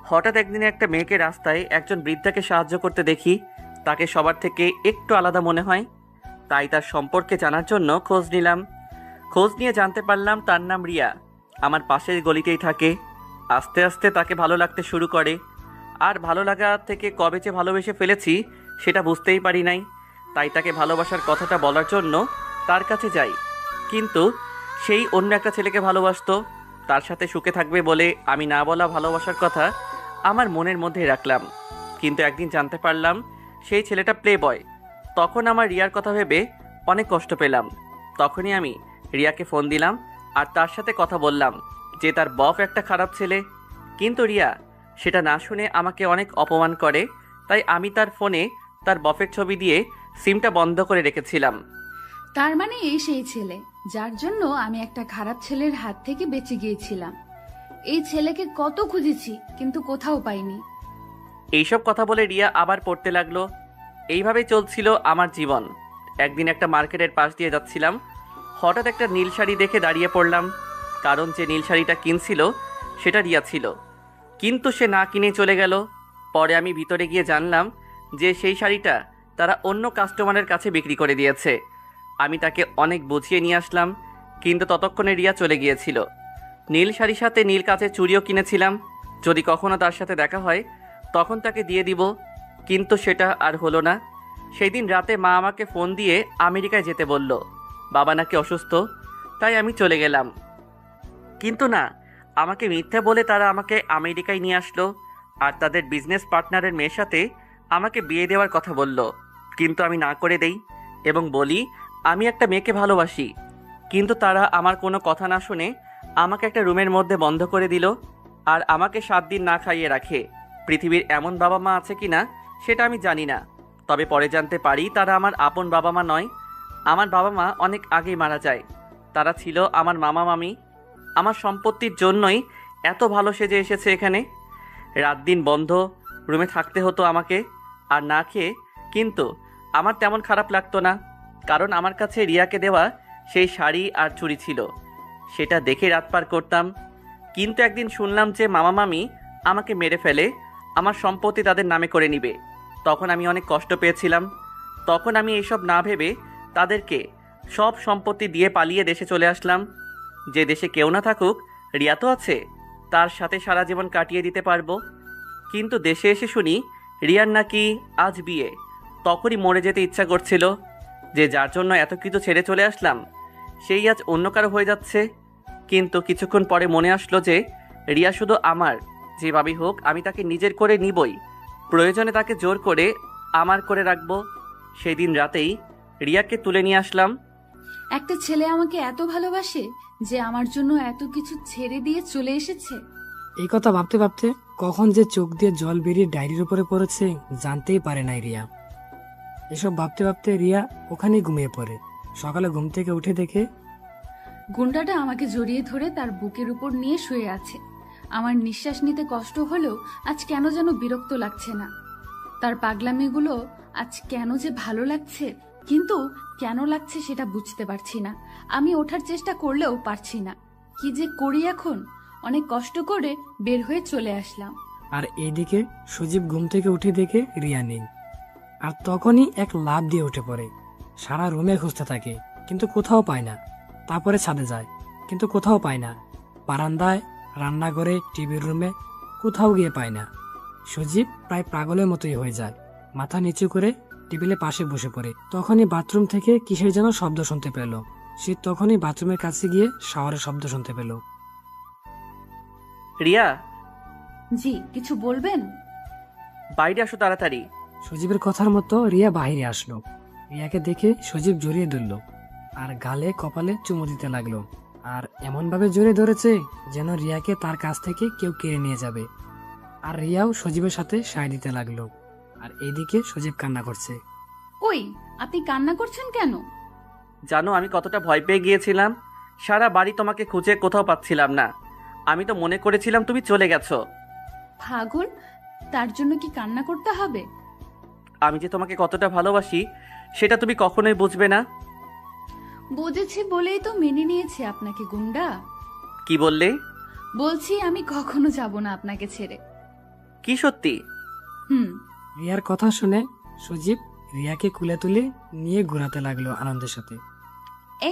হঠাৎ একদিনে একটা মেয়েকে রাস্তায় একজন বৃদ্ধাকে সাহায্য করতে দেখি। তাকে সবার থেকে একটু আলাদা মনে হয়, তাই তার সম্পর্কে জানার জন্য খোঁজ নিলাম। খোঁজ নিয়ে জানতে পারলাম তার নাম রিয়া, আমার পাশের গলিতেই থাকে। আস্তে আস্তে তাকে ভালো লাগতে শুরু করে, আর ভালো লাগা থেকে কবে যে ভালোবেসে ফেলেছি সেটা বুঝতেই পারি নাই। তাই তাকে ভালোবাসার কথাটা বলার জন্য তার কাছে যাই, কিন্তু সেই অন্য একটা ছেলেকে ভালোবাসতো। তার সাথে সুখে থাকবে বলে আমি না বলা ভালোবাসার কথা আমার মনের মধ্যেই রাখলাম। কিন্তু একদিন জানতে পারলাম সেই ছেলেটা প্লে বয়। তখন আমার রিয়ার কথা ভেবে অনেক কষ্ট পেলাম। তখনই আমি রিয়াকে ফোন দিলাম আর তার সাথে কথা বললাম যে তার বফ একটা খারাপ ছেলে। কিন্তু রিয়া সেটা না শুনে আমাকে অনেক অপমান করে, তাই আমি তার ফোনে তার বফের ছবি দিয়ে সিমটা বন্ধ করে রেখেছিলাম। তার মানে এই সেই ছেলে যার জন্য আমি একটা খারাপ ছেলের হাত থেকে বেঁচে গিয়েছিলাম। এই ছেলেকে কত খুঁজেছি, কিন্তু কোথাও পাইনি। এইসব কথা বলে রিয়া আবার পড়তে লাগলো। এইভাবেই চলছিল আমার জীবন। একদিন একটা মার্কেটের পাশ দিয়ে যাচ্ছিলাম, হঠাৎ একটা নীল শাড়ি দেখে দাঁড়িয়ে পড়লাম। কারণ যে নীল শাড়িটা কিনছিল সেটা রিয়া ছিল, কিন্তু সে না কিনে চলে গেল। পরে আমি ভিতরে গিয়ে জানলাম যে সেই শাড়িটা তারা অন্য কাস্টমারের কাছে বিক্রি করে দিয়েছে। আমি তাকে অনেক বুঝিয়ে নিয়ে আসলাম, কিন্তু ততক্ষণে রিয়া চলে গিয়েছিল। নীল শাড়ির সাথে নীল কাচের চুড়িও কিনেছিলাম। যদি কখনো তার সাথে দেখা হয় তখন তাকে দিয়ে দিব, কিন্তু সেটা আর হলো না। সেই দিন রাতে মা আমাকে ফোন দিয়ে আমেরিকায় যেতে বলল। বাবা নাকি অসুস্থ, তাই আমি চলে গেলাম। কিন্তু না, আমাকে মিথ্যে বলে তারা আমাকে আমেরিকায় নিয়ে আসলো আর তাদের বিজনেস পার্টনারের মেয়ের সাথে আমাকে বিয়ে দেওয়ার কথা বলল। কিন্তু আমি না করে দেই এবং বলি আমি একটা মেয়েকে ভালোবাসি। কিন্তু তারা আমার কোনো কথা না শুনে আমাকে একটা রুমের মধ্যে বন্ধ করে দিল আর আমাকে 7 দিন না খাইয়ে রাখে। পৃথিবীর এমন বাবা মা আছে কিনা সেটা আমি জানি না, তবে পরে জানতে পারি তারা আমার আপন বাবা মা নয়। আমার বাবা মা অনেক আগেই মারা যায়। তারা ছিল আমার মামা মামি। আমার সম্পত্তির জন্যই এত ভালো সেজে এসেছে এখানে। রাত দিন বন্ধ রুমে থাকতে হতো আমাকে আর না খেয়ে, কিন্তু আমার তেমন খারাপ লাগতো না, কারণ আমার কাছে রিয়াকে দেওয়া সেই শাড়ি আর চুড়ি ছিল, সেটা দেখে রাত পার করতাম। কিন্তু একদিন শুনলাম যে মামা মামি আমাকে মেরে ফেলে আমার সম্পত্তি তাদের নামে করে নিবে। তখন আমি অনেক কষ্ট পেয়েছিলাম। তখন আমি এইসব না ভেবে তাদেরকে সব সম্পত্তি দিয়ে পালিয়ে দেশে চলে আসলাম। যে দেশে কেউ না থাকুক, রিয়া তো আছে, তার সাথে সারা জীবন কাটিয়ে দিতে পারবো। কিন্তু দেশে এসে শুনি রিয়ার নাকি আজ বিয়ে। তখনই মরে যেতে ইচ্ছা করছিল, যে যার জন্য এত কিছু ছেড়ে চলে আসলাম সেই আজ অন্য কারো হয়ে যাচ্ছে। কিন্তু কিছুক্ষণ পরে মনে আসলো যে রিয়া শুধু আমার, যেভাবেই হোক আমি তাকে নিজের করে নিবই। প্রয়োজনে তাকে জোর করে আমার করে রাখবো। সেই দিন রাতেই রিয়াকে তুলে নিয়ে আসলাম। একটা ছেলে আমাকে এত ভালোবাসে যে আমার জন্য এত কিছু ছেড়ে দিয়ে চলে এসেছে। এই কথা ভাবতে ভাবতে কখন যে চোখ দিয়ে জল বেরিয়ে ডায়েরির উপরে পড়েছে জানতেই পারে নাই রিয়া। এসব ভাবতে ভাবতে রিয়া ওখানেই ঘুমিয়ে পড়ে। সকালে ঘুম থেকে উঠে দেখে গুন্ডাটা আমাকে জড়িয়ে ধরে তার বুকের উপর নিয়ে শুয়ে আছে। আমার নিঃশ্বাস নিতে কষ্ট হলেও আজ কেন যেন বিরক্ত লাগছে না। তার পাগলামিগুলো আজ কেন যে ভালো লাগছে, কিন্তু কেন লাগছে সেটা বুঝতে পারছি না। আমি ওঠার চেষ্টা করলেও পারছি না। কি যে করি এখন? অনেক কষ্ট করে বের হয়ে চলে আসলাম। আর এইদিকে সজীব ঘুম থেকে উঠে দেখে রিয়া নেই। আর তখনই এক লাফ দিয়ে উঠে পড়ে। সারা রুমে খুঁজতে থাকে, কিন্তু কোথাও পায় না। তারপরে ছাদে যায়, কিন্তু কোথাও পায় না। বারান্দায়, রান্নাঘরে, টিভির রুমে, কোথাও গিয়ে পায় না। সজীব প্রায় পাগলের মতোই হয়ে যায়। মাথা নিচু করে টেবিলের পাশে বসে পড়ে। তখনই বাথরুম থেকে কিসের যেন শব্দ শুনতে পেল। সে তখনই বাথরুমের কাছে গিয়ে শাওয়ারের শব্দ শুনতে পেল। রিয়া, জি, কিছু বলবেন? বাইরে আসো তাড়াতাড়ি। সজীবের কথার মতো রিয়া বাহিরে আসলো। রিয়াকে দেখে সজীব জড়িয়ে ধরল আর গালে কপালে চুমু দিতে লাগলো। আর এমন ভাবে জড়িয়ে ধরেছে যেন রিয়াকে তার কাছ থেকে কেউ কেড়ে নিয়ে যাবে। আর রিয়াও সজীবের সাথে সায় দিতে লাগলো। আর এইদিকে সজীব কান্না করছে। ওই, আপনি কান্না করছেন কেন? জানো আমি কতটা ভয় পেয়ে গিয়েছিলাম। সারা বাড়ি তোমাকে খুঁজে কোথাও পাচ্ছিলাম না। আমি তো মনে করেছিলাম তুমি চলে গেছো। পাগল, তার জন্য কি কান্না করতে হবে? আমি যে তোমাকে কতটা ভালোবাসি সেটা তুমি কখনোই বুঝবে না। বুঝেছি বলেই তো মেনে নিয়েছি আপনাকে গুন্ডা। কি বললে? বলছি আমি কখনো যাব না আপনাকে ছেড়ে। কি সত্যি? হুম। রিয়ার কথা শুনে সজীব রিয়াকে কুলে তুলে নিয়ে ঘোরাতে লাগলো আনন্দের সাথে।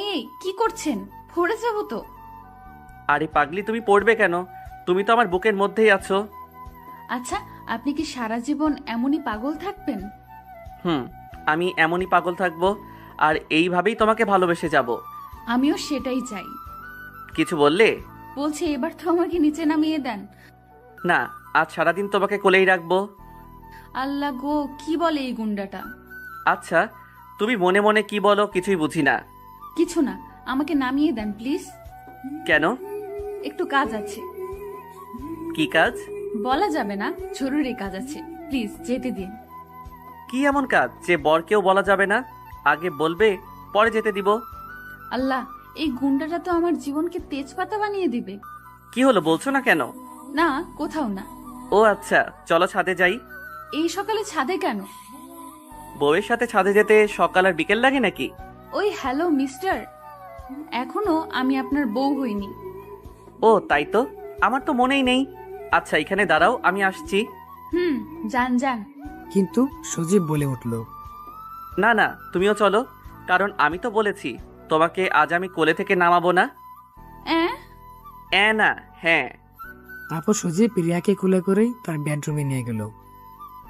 এই কি করছেন? পড়ে যাবো তো। আরে পাগলি, তুমি পড়বে কেন? তুমি তো আমার বুকের মধ্যেই আছো। আচ্ছা, আপনি কি সারা জীবন এমনই পাগল থাকবেন? আমি এমনই পাগল থাকবো আর এইভাবেই তোমাকে ভালোবেসে যাব। আমিও সেটাই চাই। কিছু বললে? বলছি এবার তো আমাকে নিচে নামিয়ে দেন। না, আজ সারাদিন তোমাকে কোলেই রাখবো। আল্লাহ গো, কি বলে এই গুন্ডাটা? আচ্ছা, তুমি মনে মনে কি বলো কিছুই বুঝি না। কিছু না, আমাকে নামিয়ে দেন প্লিজ। কেন? একটু কাজ আছে। কি কাজ? বলা যাবে না, জরুরি কাজ আছে, প্লিজ যেতে দিন। কি এমন কাজ যে বরকেও বলা যাবে না? আগে বলবে, পরে যেতে দিব। আল্লাহ, এই গুন্ডাটা তো আমার জীবনকে তেজপাতা বানিয়ে দিবে। কি হলো, বলছো না কেন? না, কোথাও না। ও আচ্ছা, চলো ছাদে যাই। এই সকালে ছাদে কেন? বউয়ের সাথে ছাদে যেতে সকাল আর বিকেল লাগে নাকি? ওই হ্যালো মিস্টার, এখনো আমি আপনার বউ হইনি। ও তাই তো, আমার তো মনেই নেই। আচ্ছা এখানে দাঁড়াও, আমি আসছি। যান যান। কিন্তু সজীব বলে উঠল, না না, তুমিও চলো, কারণ আমি তো বলেছি তোমাকে আজ আমি কোলে থেকে নামাবো না। না, হ্যাঁ। তারপর সজীব রিয়াকে কুলে করেই তার বেডরুমে নিয়ে গেল।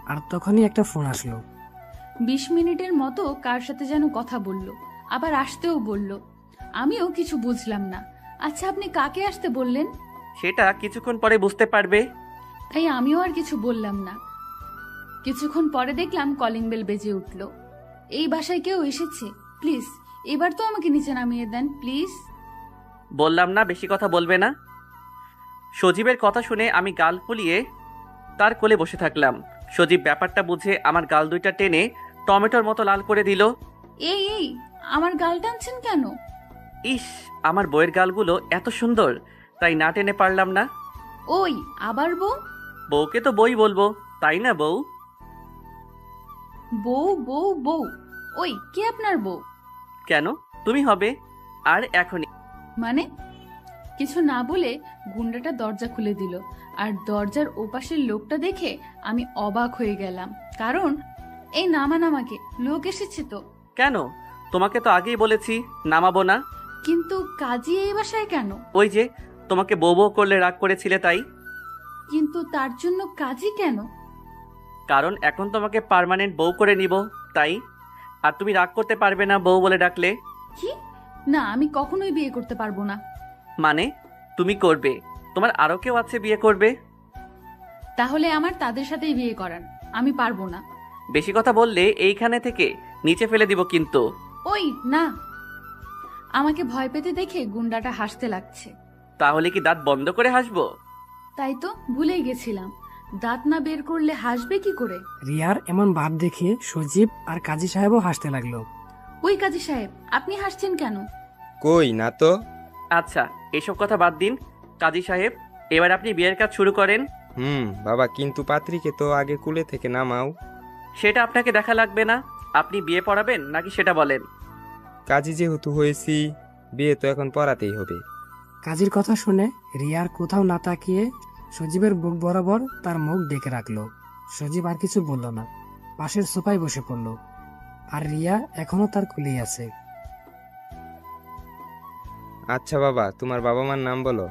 আর তখনই একটা ফোন আসলো। 20 মিনিটের মতো কার সাথে যেন কথা বলল, আবার আসতেও বলল। আমিও কিছু বুঝলাম না। আচ্ছা, আপনি কাকে আসতে বললেন? সেটা কিছুক্ষণ পরে বুঝতে পারবে। তাই আমিও আর কিছু বললাম না। কিছুক্ষণ পরে দেখলাম কলিং বেল বেজে উঠল। এই বাসায় কেউ এসেছে? প্লিজ এবার তো আমাকে নিচে নামিয়ে দেন, প্লিজ। বললাম না বেশি কথা বলবে না। সজীবের কথা শুনে আমি গাল ফুলিয়ে তার কোলে বসে থাকলাম। সজীব ব্যাপারটা বুঝে আমার গাল দুইটা টেনে টমেটোর মতো লাল করে দিল। এই এই, আমার গাল টানছেন কেন? ইস, আমার বইয়ের গালগুলো এত সুন্দর, তাই না টেনে পারলাম না। ওই আবার বউ? বউকে তো বই বলবো, তাই না বউ? বউ বউ বউ? ওই কে আপনার বউ? কেন, তুমি হবে। আর এখনই। মানে? কিছু না বলে গুন্ডাটা দরজা খুলে দিল। আর দরজার ওপাশের লোকটা দেখে আমি অবাক হয়ে গেলাম। কারণ এই নামান আমাকে, লোক এসেছে তো। কেন? তোমাকে তো আগেই বলেছি নামাবো না। কিন্তু কাজী এই বাসায় কেন? ওই যে তোমাকে বউ বউ করলে রাগ করেছিলে তাই। কিন্তু তার জন্য কাজী কেন? কারণ এখন তোমাকে পার্মানেন্ট বউ করে নিব, তাই। আর তুমি রাগ করতে পারবে না বউ বলে ডাকলে। কি? না, আমি কখনোই বিয়ে করতে পারবো না। মানে তুমি করবে? তোমার আরো কেউ আছে বিয়ে করবে। তাহলে আমার তাদের সাথেই বিয়ে করান। আমি পারবো না। বেশি কথা বললে এইখানে থেকে নিচে ফেলে দিব কিন্তু। ওই না। আমাকে ভয় পেতে দেখে গুন্ডাটা হাসতে লাগছে। তাহলে কি দাঁত বন্ধ করে হাসবো? তাই তো ভুলেই গেছিলাম, দাঁত না বের করলে হাসবে কি করে? রিয়ার এমন ভাব দেখে সজীব আর কাজী সাহেবও হাসতে লাগলো। ওই কাজী সাহেব, আপনি হাসছেন কেন? কই না তো। আচ্ছা, এসব কথা বাদ দিন। কাজী সাহেব, এবার আপনি বিয়ের কাজ শুরু করেন। বাবা, কিন্তু পাত্রীকে তো আগে কুলে থেকে নামাও। সেটা আপনাকে দেখা লাগবে না। আপনি বিয়ে পড়াবেন নাকি সেটা বলেন। কাজী যেহেতু হয়েছি, বিয়ে তো এখন পড়াতেই হবে। কাজীর কথা শুনে রিয়ার কোথাও না তাকিয়ে সজীবের বুক বরাবর তার মুখ ডেকে রাখলো। সজীব আর কিছু বলল না, পাশের সোফায় বসে পড়ল। আর রিয়া এখনো তার কুলেই আছে। আচ্ছা বাবা, তোমার বাবা মার নাম বলো।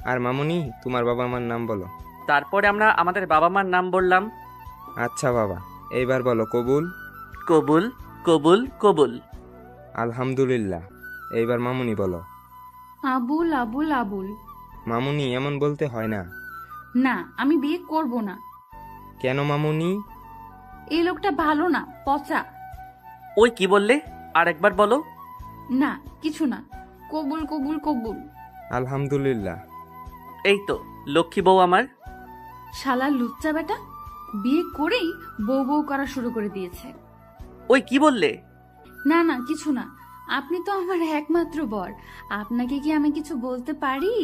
আর মামুনি, তোমার বাবা মার নাম বলো। তারপরে আমরা আমাদের বাবা মার নাম বললাম। আচ্ছা বাবা, এইবার বলো কবুল। কবুল কবুল কবুল। আলহামদুলিল্লাহ। এইবার মামুনি বলো। আবুল আবুল আবুল। মামুনি এমন বলতে হয় না। না, আমি বিয়ে করব না। কেন মামুনি? এই লোকটা ভালো না, পচা। ওই কি বললে? আর একবার বলো। না, কিছু না। কবুল কবুল কবুল। আলহামদুলিল্লাহ। এই তো লক্ষ্মী বউ আমার। শালা লুচ্চা বেটা, বিয়ে করেই বউ বউ করা শুরু করে দিয়েছে। ওই কি বললে? না না, কিছু না। আপনি তো আমার একমাত্র বর, আপনাকে কি আমি কিছু বলতে পারি?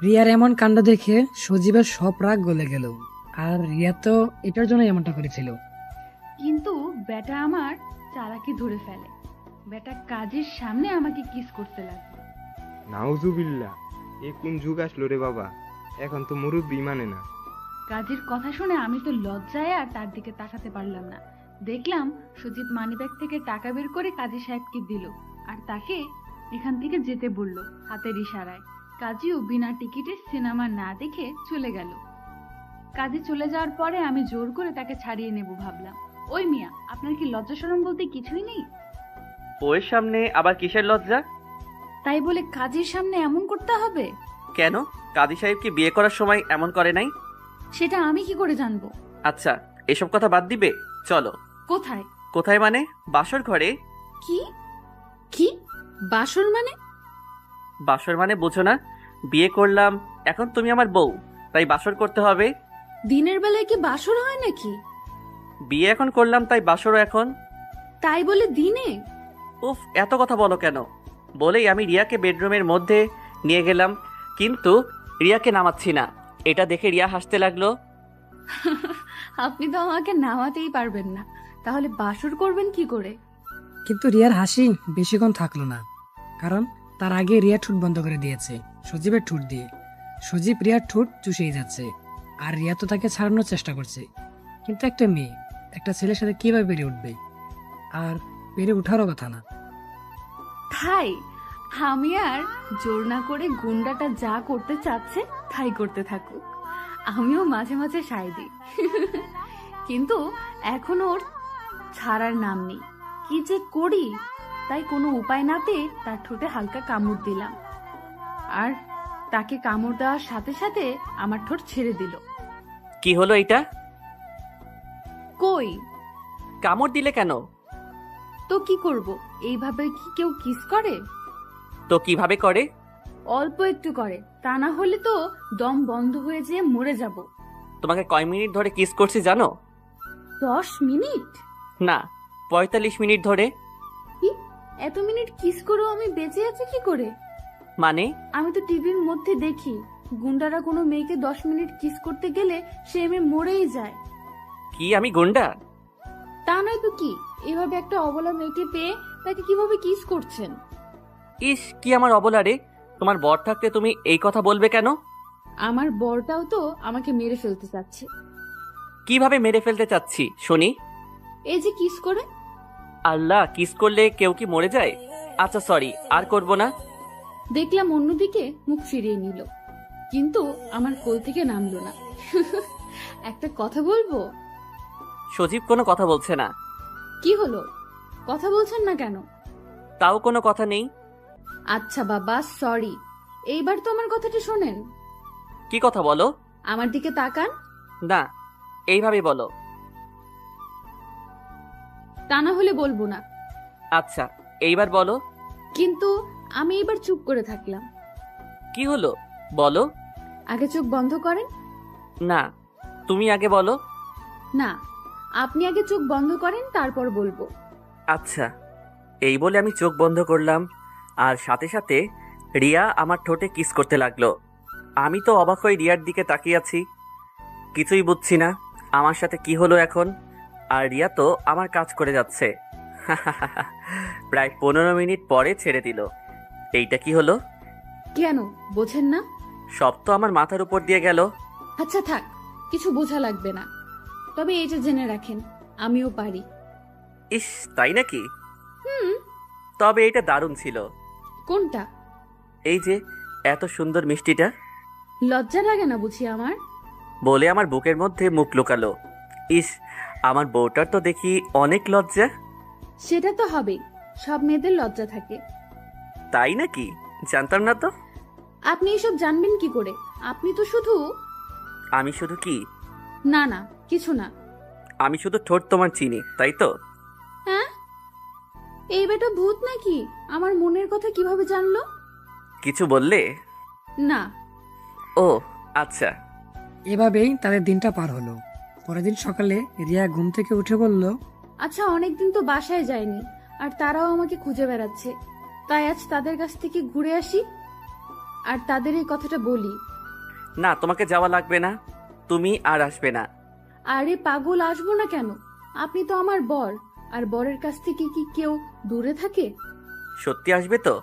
রিয়ার এমন কাণ্ড দেখে সজীবের সব রাগ গলে গেল। আর রিয়া তো এটার জন্য এমনটা করেছিল। কিন্তু বেটা আমার চালাকি ধরে ফেলে। বেটা কাজের সামনে আমাকে কিস করতে লাগলো। নাউজুবিল্লাহ, এ কোন যুগ আসলো রে বাবা! এখন তো মুরব্বি মানে না। কাজের কথা শুনে আমি তো লজ্জায় আর তার দিকে তাকাতে পারলাম না। দেখলাম সুজিত মানিব্যাগ থেকে টাকা বের করে কাজী সাহেবকে দিল আর তাকে এখান থেকে যেতে বলল হাতের ইশারায়। কাজীও বিনা টিকিটে সিনেমা না দেখে চলে গেল। কাজী চলে যাওয়ার পরে আমি জোর করে তাকে ছাড়িয়ে নেব ভাবলাম। ওই মিয়া, আপনার কি লজ্জা শরম বলতে কিছুই নেই? বউয়ের সামনে আবার কিসের লজ্জা? তাই বলে কাজীর সামনে এমন করতে হবে? কেন, কাজী সাহেব কি বিয়ে করার সময় এমন করে নাই? সেটা আমি কি করে জানবো? আচ্ছা, এসব কথা বাদ দিবে, চলো। কোথায়? কোথায় মানে? বাসর ঘরে। কি কি বাসর মানে? বাসর মানে বোঝো না? বিয়ে করলাম, এখন তুমি আমার বউ, তাই বাসর করতে হবে। দিনের বেলায় কি বাসর হয় নাকি? বিয়ে এখন করলাম তাই বাসরও এখন। তাই বলে দিনে? উফ, এত কথা বলো কেন? বলেই আমি রিয়াকে বেডরুমের মধ্যে নিয়ে গেলাম, কিন্তু রিয়াকে নামাচ্ছি না। এটা দেখে রিয়া হাসতে লাগলো। আপনি তো আমাকে নামাতেই পারবেন না, তাহলে বাসর করবেন কি করে? কিন্তু রিয়ার হাসি বেশিক্ষণ থাকলো না, কারণ তার আগে রিয়া ঠোঁট বন্ধ করে দিয়েছে সজীবের ঠোঁট দিয়ে। সজীব রিয়ার ঠোঁট চুষেই যাচ্ছে, আর রিয়া তো তাকে ছাড়ানোর চেষ্টা করছে। কিন্তু একটা মেয়ে একটা ছেলের সাথে কিভাবে পেরে উঠবে? আর পেরে উঠারও কথা না। ভাই, আমি আর জোর না করে গুন্ডাটা যা করতে চাচ্ছে তাই করতে থাকুক, আমিও মাঝে মাঝে সায় দিই। কিন্তু এখনো ওর ছাড়ার নাম নেই। কি যে করি, তাই কোনো উপায় না পেয়ে তার ঠোঁটে হালকা কামড় দিলাম, আর তাকে কামড় দেওয়ার সাথে সাথে আমার ঠোঁট ছেড়ে দিল। কি হলো এটা? কই? কামড় দিলে কেন? তো কি করব, এইভাবে কি কেউ কিস করে? তো কিভাবে করে? অল্প একটু করে, তা না হলে তো দম বন্ধ হয়ে যেয়ে মরে যাব। তোমাকে কয় মিনিট ধরে কিস করছি জানো? 10 মিনিট? না, 45 মিনিট ধরে। কি, এত মিনিট কিস করেও আমি বেঁচে আছি কি করে? মানে? আমি তো টিভির মধ্যে দেখি গুন্ডারা কোনো মেয়েকে 10 মিনিট কিস করতে গেলে সে মেয়ে মরেই যায়। কি আমি গুন্ডা? তা নয় তো কি, এভাবে একটা অবলা মেয়েকে পেয়ে তাকে কিভাবে কিস করছেন? ইস, কি আমার অবলা রে! তোমার বর থাকতে তুমি এই কথা বলবে কেন? আমার বরটাও তো আমাকে মেরে ফেলতে চাচ্ছে। কিভাবে মেরে ফেলতে চাচ্ছি শুনি? এই যে কিস করে। আল্লাহ, কিস করলে কেউ কি মরে যায়? আচ্ছা সরি, আর করব না। দেখলাম অন্যদিকে মুখ ফিরিয়ে নিল, কিন্তু আমার কোল থেকে নামলো না। একটা কথা বলবো? সজীব কোনো কথা বলছে না। কি হলো, কথা বলছেন না কেন? তাও কোনো কথা নেই। আচ্ছা বাবা, সরি। এইবার তো আমার কথাটা শোনেন। কি কথা বলো? আমার দিকে তাকান। না, এইভাবে বলো। তা না হলে বলবো না। আচ্ছা, এইবার বলো। কিন্তু আমি এবার চুপ করে থাকলাম। কি হলো বলো। আগে চোখ বন্ধ করেন। না, তুমি আগে বলো। না, আপনি আগে চোখ বন্ধ করেন, তারপর বলবো। আচ্ছা, এই বলে আমি চোখ বন্ধ করলাম, আর সাথে সাথে রিয়া আমার ঠোঁটে কিস করতে লাগলো। আমি তো অবাক হয়ে রিয়ার দিকে তাকিয়ে আছি, কিছুই বুঝছি না আমার সাথে কি হলো এখন। আর রিয়া তো আমার কাজ করে যাচ্ছে। প্রায় 15 মিনিট পরে ছেড়ে দিল। এইটা কি হলো? কেন বোঝেন না? সব তো আমার মাথার উপর দিয়ে গেল। আচ্ছা থাক, কিছু বোঝা লাগবে না। তবে এই যে জেনে রাখেন, আমিও পারি। ইস, তাই নাকি? হুম। তবে এটা দারুণ ছিল। কোনটা? এই যে এত সুন্দর মিষ্টিটা। লজ্জা লাগে না বুঝি আমার? বলে আমার বুকের মধ্যে মুখ লুকালো। ইস, আমার বউটার তো দেখি অনেক লজ্জা। সেটা তো হবেই, সব মেয়েদের লজ্জা থাকে। তাই নাকি? জানতাম না তো। আপনি এসব জানবেন কি করে? আপনি তো শুধু... আমি শুধু কি? না না, কিছু না। আমি শুধু ঠোঁট তোমার চিনি, তাই তো? হ্যাঁ? এই বেটা ভূত নাকি? আমার মনের কথা কিভাবে জানলো? কিছু বললে? না। ও আচ্ছা। এভাবেই তাদের দিনটা পার হলো। পরের দিন সকালে রিয়া ঘুম থেকে উঠে বলল, আচ্ছা, অনেকদিন তো বাসায় যায়নি, আর তারাও আমাকে খুঁজে বেড়াচ্ছে, তাই আজ তাদের কাছ থেকে ঘুরে আসি আর তাদের এই কথাটা বলি। না, তোমাকে যাওয়া লাগবে না, তুমি আর আসবে না। আরে পাগল, আসবো না কেন? আপনি তো আমার বর, আর বরের কাছ থেকে কি কেউ দূরে থাকে? সত্যি আসবে তো?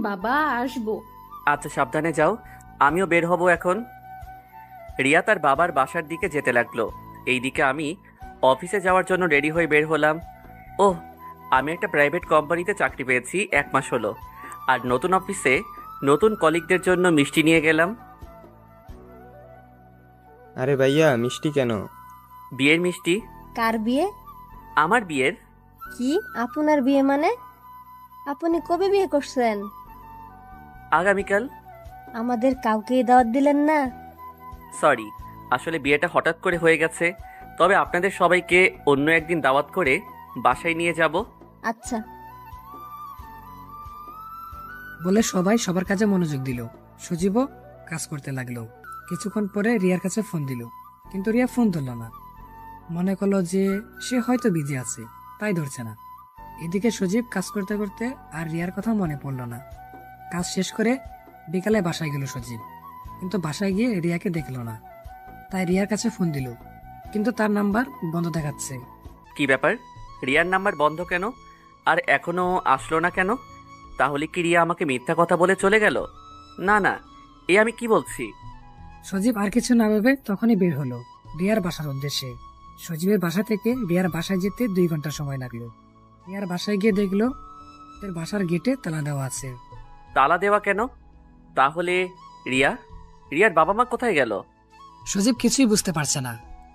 বাবা, আসবো। আচ্ছা, সাবধানে যাও, আমিও বের হব এখন। রিয়া তার বাবার বাসার দিকে যেতে লাগলো। এইদিকে আমি অফিসে যাওয়ার জন্য রেডি হয়ে বের হলাম। ওহ, আমি একটা প্রাইভেট কোম্পানিতে চাকরি পেয়েছি, 1 মাস হলো। আর নতুন অফিসে নতুন কলিগদের জন্য মিষ্টি নিয়ে গেলাম। আরে ভাইয়া, মিষ্টি কেন? বিয়ের মিষ্টি। কার বিয়ে? আমার বিয়ের। কি আপনার বিয়ে মানে? আপনি কবে বিয়ে করছেন? আগামীকাল। আমাদের কাউকে দাওয়াত দিলেন না? সরি, আসলে বিয়েটা হঠাৎ করে হয়ে গেছে। তবে আপনাদের সবাইকে অন্য একদিন দাওয়াত করে বাসায় নিয়ে যাব। আচ্ছা। বলে সবাই সবার কাজে মনোযোগ দিল। সজীবও কাজ করতে লাগলো। কিছুক্ষণ পরে রিয়ার কাছে ফোন দিল, কিন্তু রিয়া ফোন ধরল না। মনে করলো যে সে হয়তো বিজি আছে, তাই ধরছে না। এদিকে সজীব কাজ করতে করতে আর রিয়ার কথা মনে পড়লো না। কাজ শেষ করে বিকালে বাসায় গেল সজীব, কিন্তু বাসায় গিয়ে রিয়াকে দেখলো না। তাই রিয়ার কাছে ফোন দিল, কিন্তু তার নাম্বার বন্ধ দেখাচ্ছে। কি ব্যাপার? রিয়ার নাম্বার বন্ধ কেন? আর এখনো আসলো না কেন? তাহলে কি রিয়া আমাকে মিথ্যা কথা বলে চলে গেল? না না, এ আমি কি বলছি? সজীব আর কিছু না ভেবে তখনই বের হলো রিয়ার বাসার উদ্দেশ্যে। সজীবের বাসা থেকে রিয়ার বাসায় যেতে 2 ঘন্টা সময় লাগলো। রিয়ার বাসায় গিয়ে দেখলো ওদের বাসার গেটে তালা দেওয়া আছে। তালা দেওয়া কেন? তাহলে রিয়ার বাবা মা কোথায় গেল? সজীব কিছুই বুঝতে পারছে না।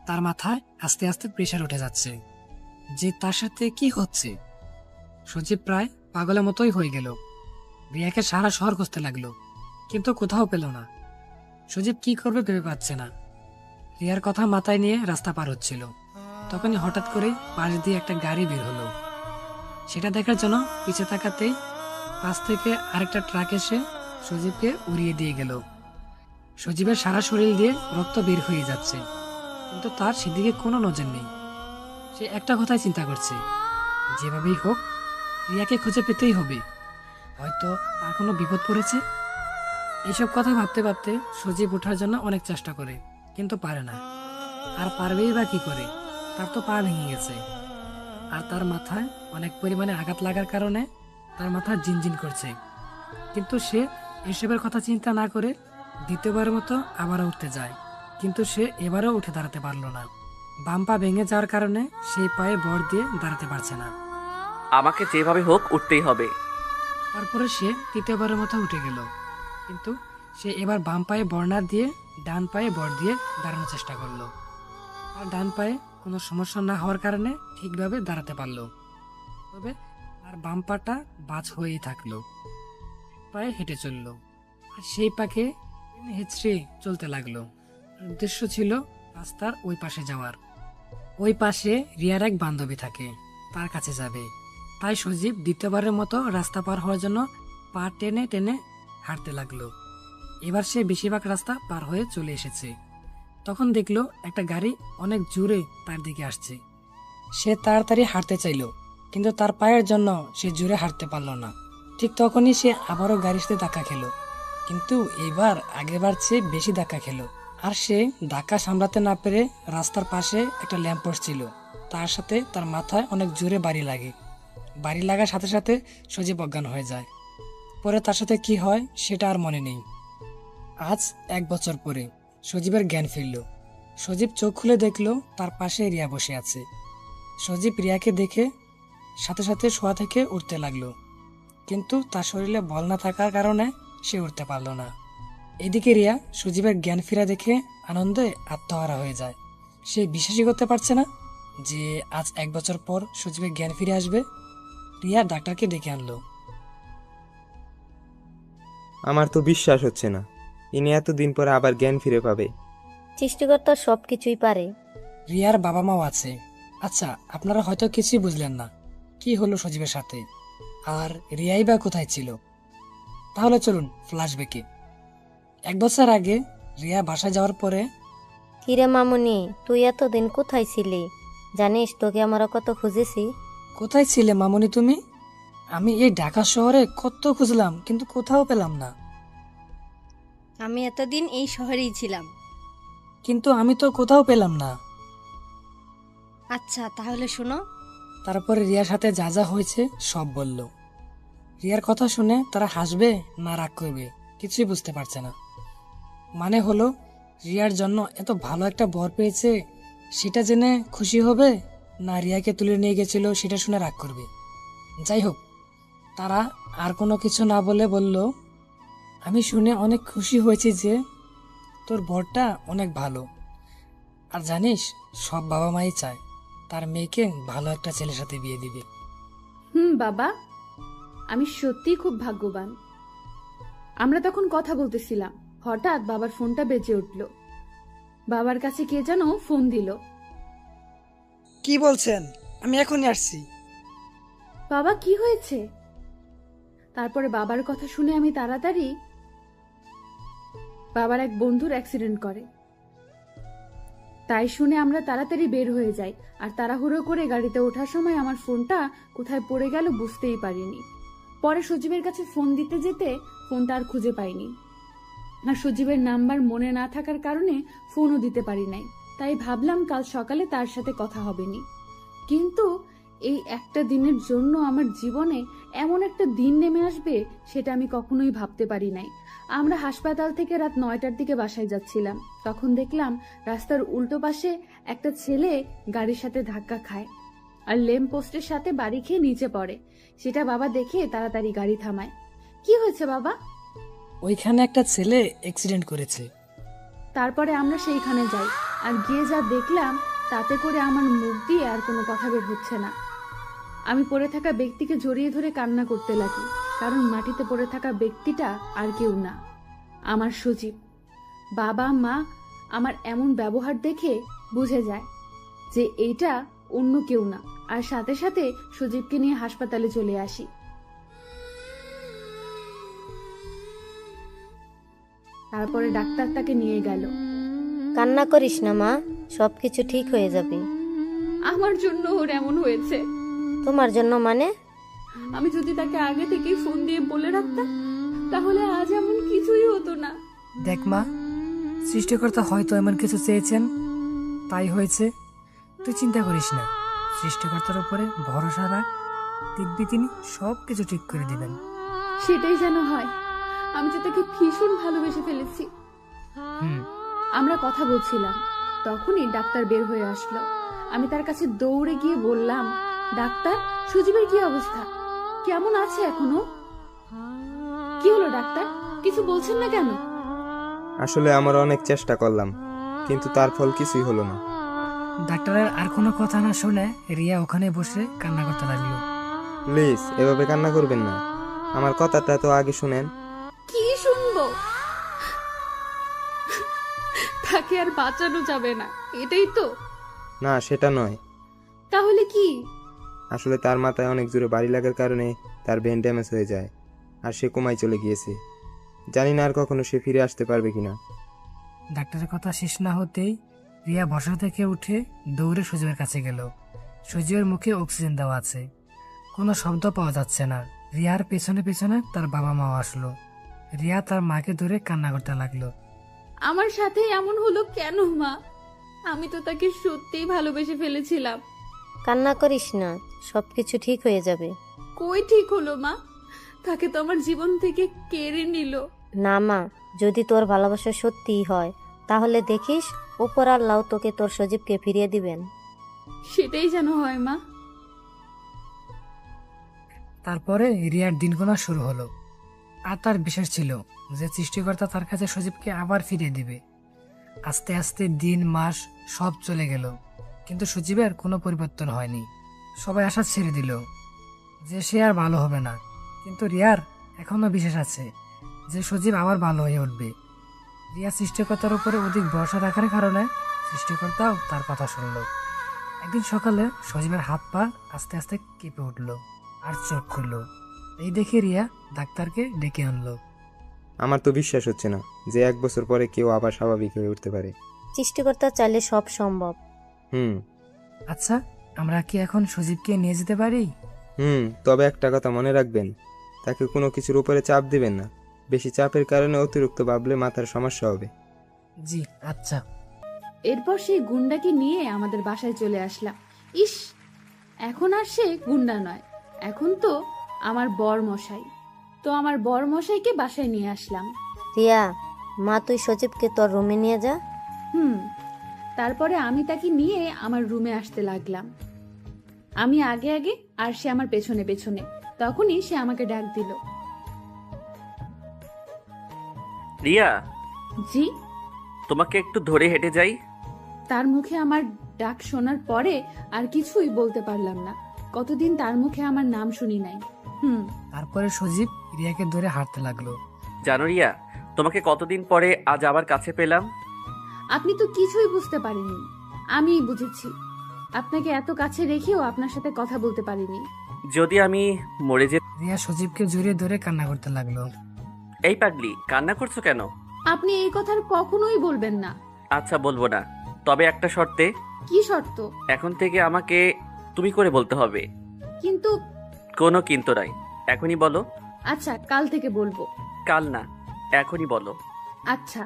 তার মাথায় আস্তে আস্তে প্রেশার উঠে যাচ্ছে যে তার সাথে কি হচ্ছে। সজীব প্রায় পাগলের মতোই হয়ে গেল। রিয়াকে সারা শহর খুঁজতে লাগলো, কিন্তু কোথাও পেল না। সজীব কি করবে ভেবে পাচ্ছে না। রিয়ার কথা মাথায় নিয়ে রাস্তা পার হচ্ছিল, তখনই হঠাৎ করে পাশ দিয়ে একটা গাড়ি বের হলো। সেটা দেখার জন্য পিছে তাকাতেই পাশ থেকে আরেকটা ট্রাক এসে সজীবকে উড়িয়ে দিয়ে গেল। সজীবের সারা শরীর দিয়ে রক্ত বের হয়ে যাচ্ছে, কিন্তু তার সেদিকে কোনো নজর নেই। সে একটা কথাই চিন্তা করছে, যেভাবেই হোক রিয়াকে খুঁজে পেতেই হবে, হয়তো তার কোনো বিপদ পড়েছে। এইসব কথা ভাবতে ভাবতে সজীব ওঠার জন্য অনেক চেষ্টা করে, কিন্তু পারে না। আর পারবেই বা কি করে, তার তো পা ভেঙে গেছে। আর তার মাথায় অনেক পরিমাণে আঘাত লাগার কারণে তার মাথা জিনজিন করছে। কিন্তু সে এসবের কথা চিন্তা না করে দ্বিতীয়বারের মতো আবারও উঠতে যায়, কিন্তু সে এবারও উঠে দাঁড়াতে পারলো না। বাম পা ভেঙে যাওয়ার কারণে সেই পায়ে ভর দিয়ে দাঁড়াতে পারছে না। আমাকে যেভাবে হোক উঠতেই হবে। তারপরে সে তৃতীয়বারের মতো উঠে গেল, কিন্তু সে এবার বাম পায়ে ভর না দিয়ে ডান পায়ে ভর দিয়ে দাঁড়ানোর চেষ্টা করলো। আর ডান পায়ে কোনো সমস্যা না হওয়ার কারণে ঠিকভাবে দাঁড়াতে পারলো, তবে আর বাম পাটা বাজ হয়েই থাকলো। পায়ে হেঁটে চললো, আর সেই পাকে হেঁচড়ে চলতে লাগলো। উদ্দেশ্য ছিল রাস্তার ওই পাশে যাওয়ার। ওই পাশে রিয়ার এক বান্ধবী থাকে, তার কাছে যাবে। তাই সজীব দ্বিতীয়বারের মতো রাস্তা পার হওয়ার জন্য পা টেনে টেনে হাঁটতে লাগলো। এবার সে বেশিরভাগ রাস্তা পার হয়ে চলে এসেছে। তখন দেখলো একটা গাড়ি অনেক জোরে তার দিকে আসছে। সে তাড়াতাড়ি হাঁটতে চাইলো, কিন্তু তার পায়ের জন্য সে জোরে হাঁটতে পারলো না। ঠিক তখনই সে আবারও গাড়ির সাথে ধাক্কা খেলো, কিন্তু এবার আগেরবার চেয়ে বেশি ধাক্কা খেলো। আর সে ধাক্কা সামলাতে না পেরে রাস্তার পাশে একটা ল্যাম্পপোস্ট ছিল, তার সাথে তার মাথায় অনেক জোরে বাড়ি লাগে। বাড়ি লাগার সাথে সাথে সজীব অজ্ঞান হয়ে যায়। পরে তার সাথে কি হয় সেটা আর মনে নেই। আজ 1 বছর পরে সজীবের জ্ঞান ফিরল। সজীব চোখ খুলে দেখলো তার পাশে রিয়া বসে আছে। সজীব রিয়াকে দেখে সাথে সাথে শোয়া থেকে উঠতে লাগলো, কিন্তু তার শরীরে বল না থাকার কারণে সে উঠতে পারল না। এদিকে রিয়া সজীবের জ্ঞান ফেরা দেখে আনন্দে আত্মহারা হয়ে যায়। সে বিশ্বাসই করতে পারছে না যে আজ 1 বছর পর সজীবের জ্ঞান ফিরে আসবে। রিয়া ডাক্তারকে ডেকে আনলো। আমার তো বিশ্বাস হচ্ছে না, ইনি এতদিন পরে আবার জ্ঞান ফিরে পাবে। সৃষ্টিকর্তা সব কিছুই পারে। রিয়ার বাবা মাও আছে। আচ্ছা, আপনারা হয়তো কিছুই বুঝলেন না কি হলো সজীবের সাথে, আর রিয়াই বা কোথায় ছিল। তাহলে চলুন ফ্ল্যাশব্যাকে। 1 বছর আগে রিয়া বাসায় যাওয়ার পরে। কিরে মামুনি, তুই এতদিন কোথায় ছিলি? জানিস তোকে আমরা কত খুঁজেছি। কোথায় ছিলে মামুনি তুমি? আমি এই ঢাকা শহরে কত খুঁজলাম, কিন্তু কোথাও পেলাম না। আমি এতদিন এই শহরেই ছিলাম। কিন্তু আমি তো কোথাও পেলাম না। আচ্ছা তাহলে শোনো। তারপরে রিয়ার সাথে যা যা হয়েছে সব বলল। রিয়ার কথা শুনে তারা হাসবে না রাগ করবে কিছুই বুঝতে পারছে না। মানে হলো রিয়ার জন্য এত ভালো একটা বর পেয়েছে সেটা জেনে খুশি হবে, না রিয়াকে তুলে নিয়ে গেছিল সেটা শুনে রাগ করবে। যাই হোক, তারা আর কোনো কিছু না বলে বলল, আমি শুনে অনেক খুশি হয়েছি যে তোর বরটা অনেক ভালো। আর জানিস, সব বাবা মাই চায় তার মেয়েকে ভালো একটা ছেলের সাথে বিয়ে দিবে। বাবা, আমি সত্যিই খুব ভাগ্যবান। আমরা তখন কথা বলতেছিলাম, হঠাৎ বাবার ফোনটা বেজে উঠল। বাবার কাছে কে যেন ফোন দিল। কি বলছেন? আমি এখনই আসছি। বাবা, কি হয়েছে? তারপরে বাবার কথা শুনে আমি তাড়াতাড়ি, বাবার এক বন্ধুর অ্যাক্সিডেন্ট করে, তাই শুনে আমরা তাড়াতাড়ি বের হয়ে যাই। আর তাড়াহুড়ো করে গাড়িতে ওঠার সময় আমার ফোনটা কোথায় পড়ে গেল বুঝতেই পারিনি। পরে সজীবের কাছে ফোন দিতে যেতে ফোনটা আর খুঁজে পাইনি। আর সজীবের নাম্বার মনে না থাকার কারণে ফোনও দিতে পারি নাই। তাই ভাবলাম কাল সকালে তার সাথে কথা হবেনি। কিন্তু এই একটা দিনের জন্য আমার জীবনে এমন একটা দিন নেমে আসবে সেটা আমি কখনোই ভাবতে পারি নাই। আমরা হাসপাতাল থেকে রাত 9টার দিকে বাসায় যাচ্ছিলাম, তখন দেখলাম রাস্তার উল্টো পাশে একটা ছেলে গাড়ির সাথে ধাক্কা খায়। আর ল্যাম্প পোস্টের সাথে বাড়ি খেয়ে নিচে পড়ে। সেটা বাবা দেখে তাড়াতাড়ি গাড়ি থামায়। কি হয়েছে বাবা? ওইখানে একটা ছেলে অ্যাক্সিডেন্ট করেছে। তারপরে আমরা সেইখানে যাই, আর গিয়ে যা দেখলাম তাতে করে আমার মুখ দিয়ে আর কোনো কথা বের হচ্ছে না। আমি পড়ে থাকা ব্যক্তিকে জড়িয়ে ধরে কান্না করতে লাগি, কারণ মাটিতে পড়ে থাকা ব্যক্তিটা আর কেউ না, আমার সজীব। বাবা মা আমার এমন ব্যবহার দেখে বুঝে যায় যে এইটা অন্য কেউ না, আর সাথে সাথে সজীবকে নিয়ে হাসপাতালে চলে আসি। তারপরে ডাক্তার তাকে নিয়ে গেল। কান্না করিস না মা, সবকিছু ঠিক হয়ে যাবে। আমার জন্য ওর এমন হয়েছে। তোমার জন্য মানে? আমি যদি তাকে আগে থেকেই ফোন দিয়ে বলে রাখতাম তাহলে আজ এমন কিছুই হতো না। দেখ মা, সৃষ্টিকর্তা হয়তো এমন কিছু চেয়েছেন, তাই হয়েছে। তুই চিন্তা করিস না, সৃষ্টিকর্তার উপরে ভরসা রাখ, দেখবি তিনি সব কিছু ঠিক করে দিবেন। সেটাই যেন হয়। আমি তো তাকে ভীষণ ভালোবেসে ফেলেছি। আমরা কথা বলছিলাম, তখনই ডাক্তার বের হয়ে আসলো। আমি তার কাছে দৌড়ে গিয়ে বললাম, ডাক্তার, সজীবের কি অবস্থা? কেমন আছে এখনো? কি হলো ডাক্তার, কিছু বলছেন না কেন? আসলে আমরা অনেক চেষ্টা করলাম, কিন্তু তার ফল কিছুই হলো না। ডাক্তারের আর কোনো কথা না শুনে রিয়া ওখানে বসে কান্না করতে লাগলো। প্লিজ এভাবে কান্না করবেন না, আমার কথাটা তো আগে শুনেন। কি শুনবো? তাকে আর বাঁচানো যাবে না, এটাই তো? না, সেটা নয়। তাহলে কি? আসলে তার মাথায় অনেক জোরে বাড়ি লাগার কারণে তার ব্রেন ড্যামেজ হয়ে যায়, আর সে কোমায় চলে গিয়েছে। জানি না আর কখনো সে ফিরে আসতে পারবে কিনা। ডাক্তারের কথা শেষ না হতেই রিয়া বসা থেকে উঠে দৌড়ে সজীবের কাছে গেল। সজীবের মুখে অক্সিজেন দেওয়া আছে, কোনো শব্দ পাওয়া যাচ্ছে না। রিয়ার পেছনে পেছনে তার বাবা মাও আসলো। রিয়া তার মাকে ধরে কান্না করতে লাগলো। আমার সাথে এমন হলো কেন মা? আমি তো তাকে সত্যিই ভালোবেসে ফেলেছিলাম। কান্না করিস না, সবকিছু ঠিক হয়ে যাবে। কই ঠিক হলো মা? তাকে তো আমার জীবন থেকে কেড়ে নিল। না মা, যদি তোর ভালোবাসা সত্যিই হয় তাহলে দেখিস উপর আল্লাহ তোকে তোর সজীবকে ফিরিয়ে দিবেন। সেটাই যেন হয় মা। তারপরে রিয়ার দিন গোনা শুরু হলো, আর তার বিশ্বাস ছিল যে সৃষ্টিকর্তা তার কাছে সজীবকে আবার ফিরিয়ে দিবে। আস্তে আস্তে দিন মাস সব চলে গেল, কিন্তু সজীবের কোনো পরিবর্তন হয়নি। সবাই আশা ছেড়ে দিল যে সে আর ভালো হবে না, কিন্তু রিয়ার এখনো বিশ্বাস আছে যে সজীব আবার ভালো হয়ে উঠবে। রিয়া সৃষ্টিকর্তার উপরে অধিক ভরসা রাখার কারণে সৃষ্টিকর্তাও তার কথা শুনল। একদিন সকালে সজীবের হাত পা আস্তে আস্তে কেঁপে উঠল আর চোখ খুলল। এই দেখে রিয়া ডাক্তারকে ডেকে আনলো। আমার তো বিশ্বাস হচ্ছে না যে 1 বছর পরে কেউ আবার স্বাভাবিক হয়ে উঠতে পারে। সৃষ্টিকর্তা চাইলে সব সম্ভব। আচ্ছা, আমরা কি এখন সজীবকে নিয়ে যেতে পারি? তবে একটা কথা মনে রাখবেন, তাকে কোনো কিছুর উপরে চাপ দিবেন না। বেশি চাপের কারণে অতিরিক্ত ভাবলে মাথার সমস্যা হবে। জি আচ্ছা। এরপর সেই গুন্ডাকে নিয়ে আমাদের বাসায় চলে আসলাম। ইস, এখন আর সে গুন্ডা নয়, এখন তো আমার বর মশাই। তো আমার বর মশাইকে বাসায় নিয়ে আসলাম। রিয়া, মা তুই সজীবকে তোর রুমে নিয়ে যা। তারপরে আমি তাকে নিয়ে আমার রুমে আসতে লাগলাম। আমি আগে আগে আর সে আমার পেছনে পেছনে। তখনই সে আমাকে ডাক দিল। রিয়া, জি। তোমাকে একটু ধরে হেঁটে যাই। তার মুখে আমার ডাক শোনার পরে আর কিছুই বলতে পারলাম না। কতদিন তার মুখে আমার নাম শুনি নাই। তারপরে সজীব রিয়াকে ধরে হাঁটতে লাগলো। জানো রিয়া, তোমাকে কতদিন পরে আজ আবার কাছে পেলাম। আপনি তো কিছুই বুঝতে পারেননি, আমি বুঝেছি। আপনাকে এত কাছে রেখেও আপনার সাথে কথা বলতে পারিনি। যদি আমি মরে যে। রিয়া সজীবকে জড়িয়ে ধরে কান্না করতে লাগলো। এই পাগলি, কান্না করছো কেন? আপনি এই কথা কখনোই বলবেন না। আচ্ছা, বলবো না, তবে একটা শর্তে। কি শর্ত? এখন থেকে আমাকে তুমি করে বলতে হবে। কিন্তু। কোনো কিন্তু নাই, এখনই বলো। আচ্ছা, কাল থেকে বলবো। কাল না, এখনই বলো। আচ্ছা।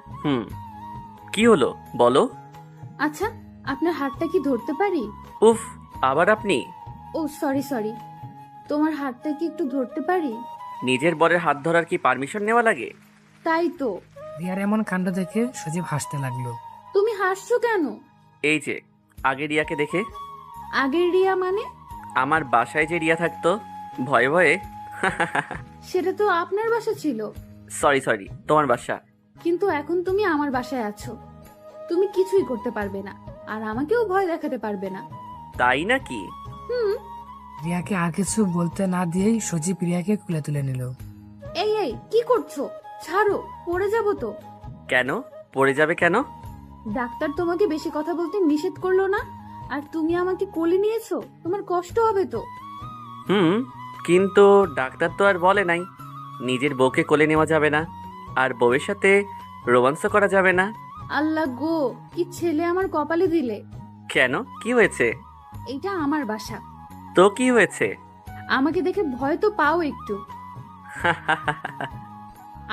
কি হলো বলো। আচ্ছা, আপনার হাতটা কি ধরতে পারি? উফ, আবার আপনি? ও সরি, তোমার হাতটা কি একটু ধরতে পারি? নিজের বরের হাত ধরার কি পারমিশন নেওয়া লাগে? তাই তো। রিয়ার এমন কাণ্ড দেখে সজীব হাসতে লাগলো। তুমি হাসছো কেন? এই যে, আগের রিয়াকে দেখে। আগের রিয়া মানে? আমার বাসায় যে রিয়া থাকতো ভয়ে ভয়ে। সেটা তো আপনার বাসা ছিল, সরি, তোমার বাসা। কিন্তু এখন তুমি আমার বাসায় আছো। তুমি কিছুই করতে পারবে না, আর আমাকেও ভয় দেখাতে পারবে না। তাই নাকি? হুম। রিয়াকে আর কিছু বলতে না দিয়েই সজীব রিয়াকে কুলে তুলে নিল। এই এই কি করছো? ছাড়ো, পড়ে যাবো তো। কেন পড়ে যাবে কেন? ডাক্তার তোমাকে বেশি কথা বলতে নিষেধ করলো না? আর তুমি আমাকে কোলে নিয়েছো, তোমার কষ্ট হবে তো। হুম, কিন্তু ডাক্তার তো আর বলে নাই নিজের বউকে কোলে নেওয়া যাবে না, আর বউয়ের সাথে রোমান্সও করা যাবে না। আল্লাহ গো, কি ছেলে আমার কপালে দিলে। কেন, কি হয়েছে? এইটা আমার বাসা। তো কি হয়েছে? আমাকে দেখে ভয় তো পাও একটু।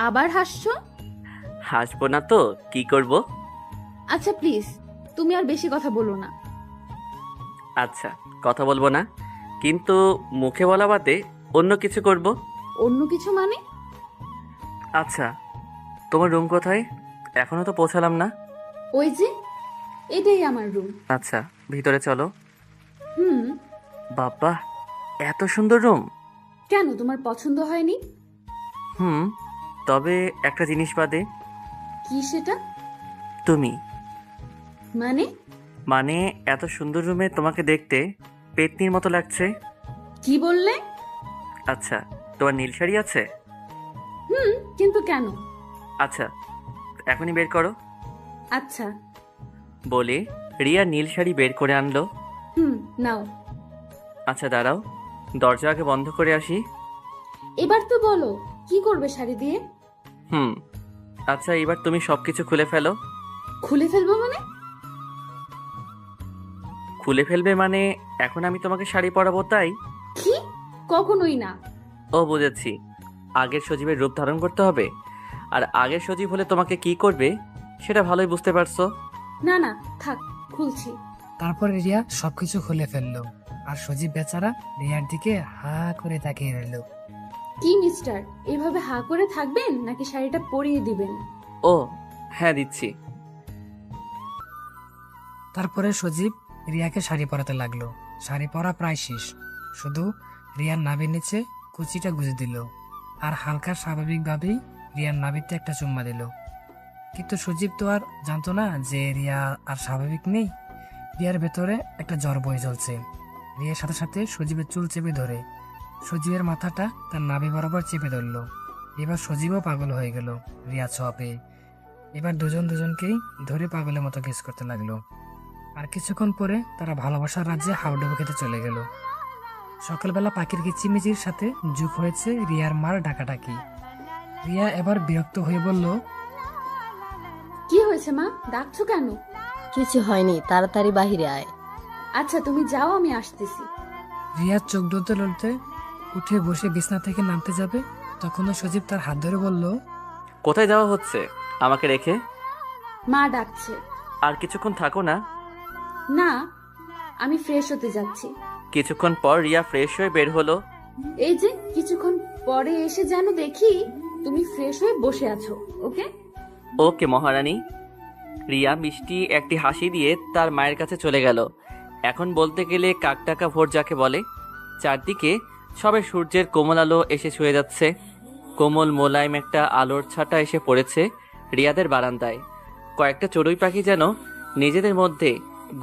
আবার হাসছো? হাসবো না তো কি করব? আচ্ছা প্লিজ, তুমি আর বেশি কথা বলো না। আচ্ছা, কথা বলবো না, কিন্তু মুখে বলা বাদে অন্য কিছু করব। অন্য কিছু মানে? আচ্ছা, তোমার রুম কোথায়? এখনো তো পৌঁছালাম না। ওই যে, এটাই আমার রুম। আচ্ছা, ভিতরে চলো। হুম। বাবা, এত সুন্দর রুম। কেন, তোমার পছন্দ হয়নি? হুম, তবে একটা জিনিস বাদে। কি সেটা? তুমি। মানে? মানে এত সুন্দর রুমে তোমাকে দেখতে পেতনির মতো লাগছে। কি বললে? আচ্ছা, তোমার নীল শাড়ি আছে? হুম, কিন্তু কেন? আচ্ছা, এখনই বের করো। আচ্ছা। বলে রিয়া নীল শাড়ি বের করে আনলো। হুম, নাও। আচ্ছা দাঁড়াও, দরজা আগে বন্ধ করে আসি। এবার তো বলো, কি করবে শাড়ি দিয়ে? হুম, আচ্ছা এবার তুমি সবকিছু খুলে ফেলো। খুলে ফেলবো মানে? খুলে ফেলবে মানে এখন আমি তোমাকে শাড়ি পরাবো তাই? কি? কখনোই না। ও বুঝেছি, আগের সজীবের রূপ ধারণ করতে হবে। আর আগের সজীব হলে তোমাকে কি করবে সেটা ভালোই বুঝতে পারছো। না না, থাক, খুলছি। তারপর রিয়া সবকিছু খুলে ফেললো, আর সজীব বেচারা রিয়ার দিকে হা করে তাকিয়ে রইল। কি মিস্টার, এভাবে হা করে থাকবেন নাকি শাড়িটা পরিয়ে দিবেন? ও হ্যাঁ, দিচ্ছি। তারপরে সজীব রিয়াকে শাড়ি পরাতে লাগলো। শাড়ি পরা প্রায় শেষ, শুধু রিয়ার নাভির নিচে কুচিটা গুজে দিল, আর হালকা স্বাভাবিকভাবেই রিয়ার নাভিতে একটা চুম্মা দিল। কিন্তু সজীব তো আর জানতো না যে রিয়া আর স্বাভাবিক নেই। রিয়ার ভেতরে একটা জ্বর বয়ে চলছে। রিয়ার সাথে সাথে সজীবের চুল চেপে ধরে সজীবের মাথাটা তার নাভি বরাবর চেপে ধরলো। এবার সজীবও পাগল হয়ে গেল রিয়া ছোঁয়া পেয়ে। এবার দুজন দুজনকেই ধরে পাগলের মতো কিস করতে লাগলো। আর কিছুক্ষণ পরে তারা ভালোবাসার রাজ্যে হাউডুবু খেতে চলে গেল। সকালবেলা পাখির কিচিমিচির সাথে যুগ হয়েছে রিয়ার মার ডাকাডাকি। রিয়া এবার বিরক্ত হয়ে বলল, কি হয়েছে মা, ডাকছো কেন? কিছু হয়নি, তাড়াতাড়ি বাহিরে আয়। আচ্ছা তুমি যাও, আমি আসতেছি। রিয়া চোখ ডলতে ডলতে উঠে বসে বিছনা থেকে নামতে যাবে, তখনও সজীব তার হাত ধরে বলল, কোথায় যাওয়া হচ্ছে আমাকে রেখে? মা ডাকছে। আর কিছুক্ষণ থাকো না? না, আমি ফ্রেশ হতে যাচ্ছি। কিছুক্ষণ পর রিয়া ফ্রেশ হয়ে বের হলো। এই যে কিছুক্ষণ পরে এসে যেন দেখি তুমি ফ্রেশ হয়ে বসে আছো। ওকে? ওকে মহারানী। রিয়া মিষ্টি একটি হাসি দিয়ে তার মায়ের কাছে চলে গেল। এখন বলতে গেলে কাকটাকা ভোর যাকে বলে। চারদিকে সবে সূর্যের কোমল আলো এসে ছুঁয়ে যাচ্ছে। কোমল মোলায়েম একটা আলোর ছাটা এসে পড়েছে রিয়াদের বারান্দায়। কয়েকটা চড়ুই পাখি যেন নিজেদের মধ্যে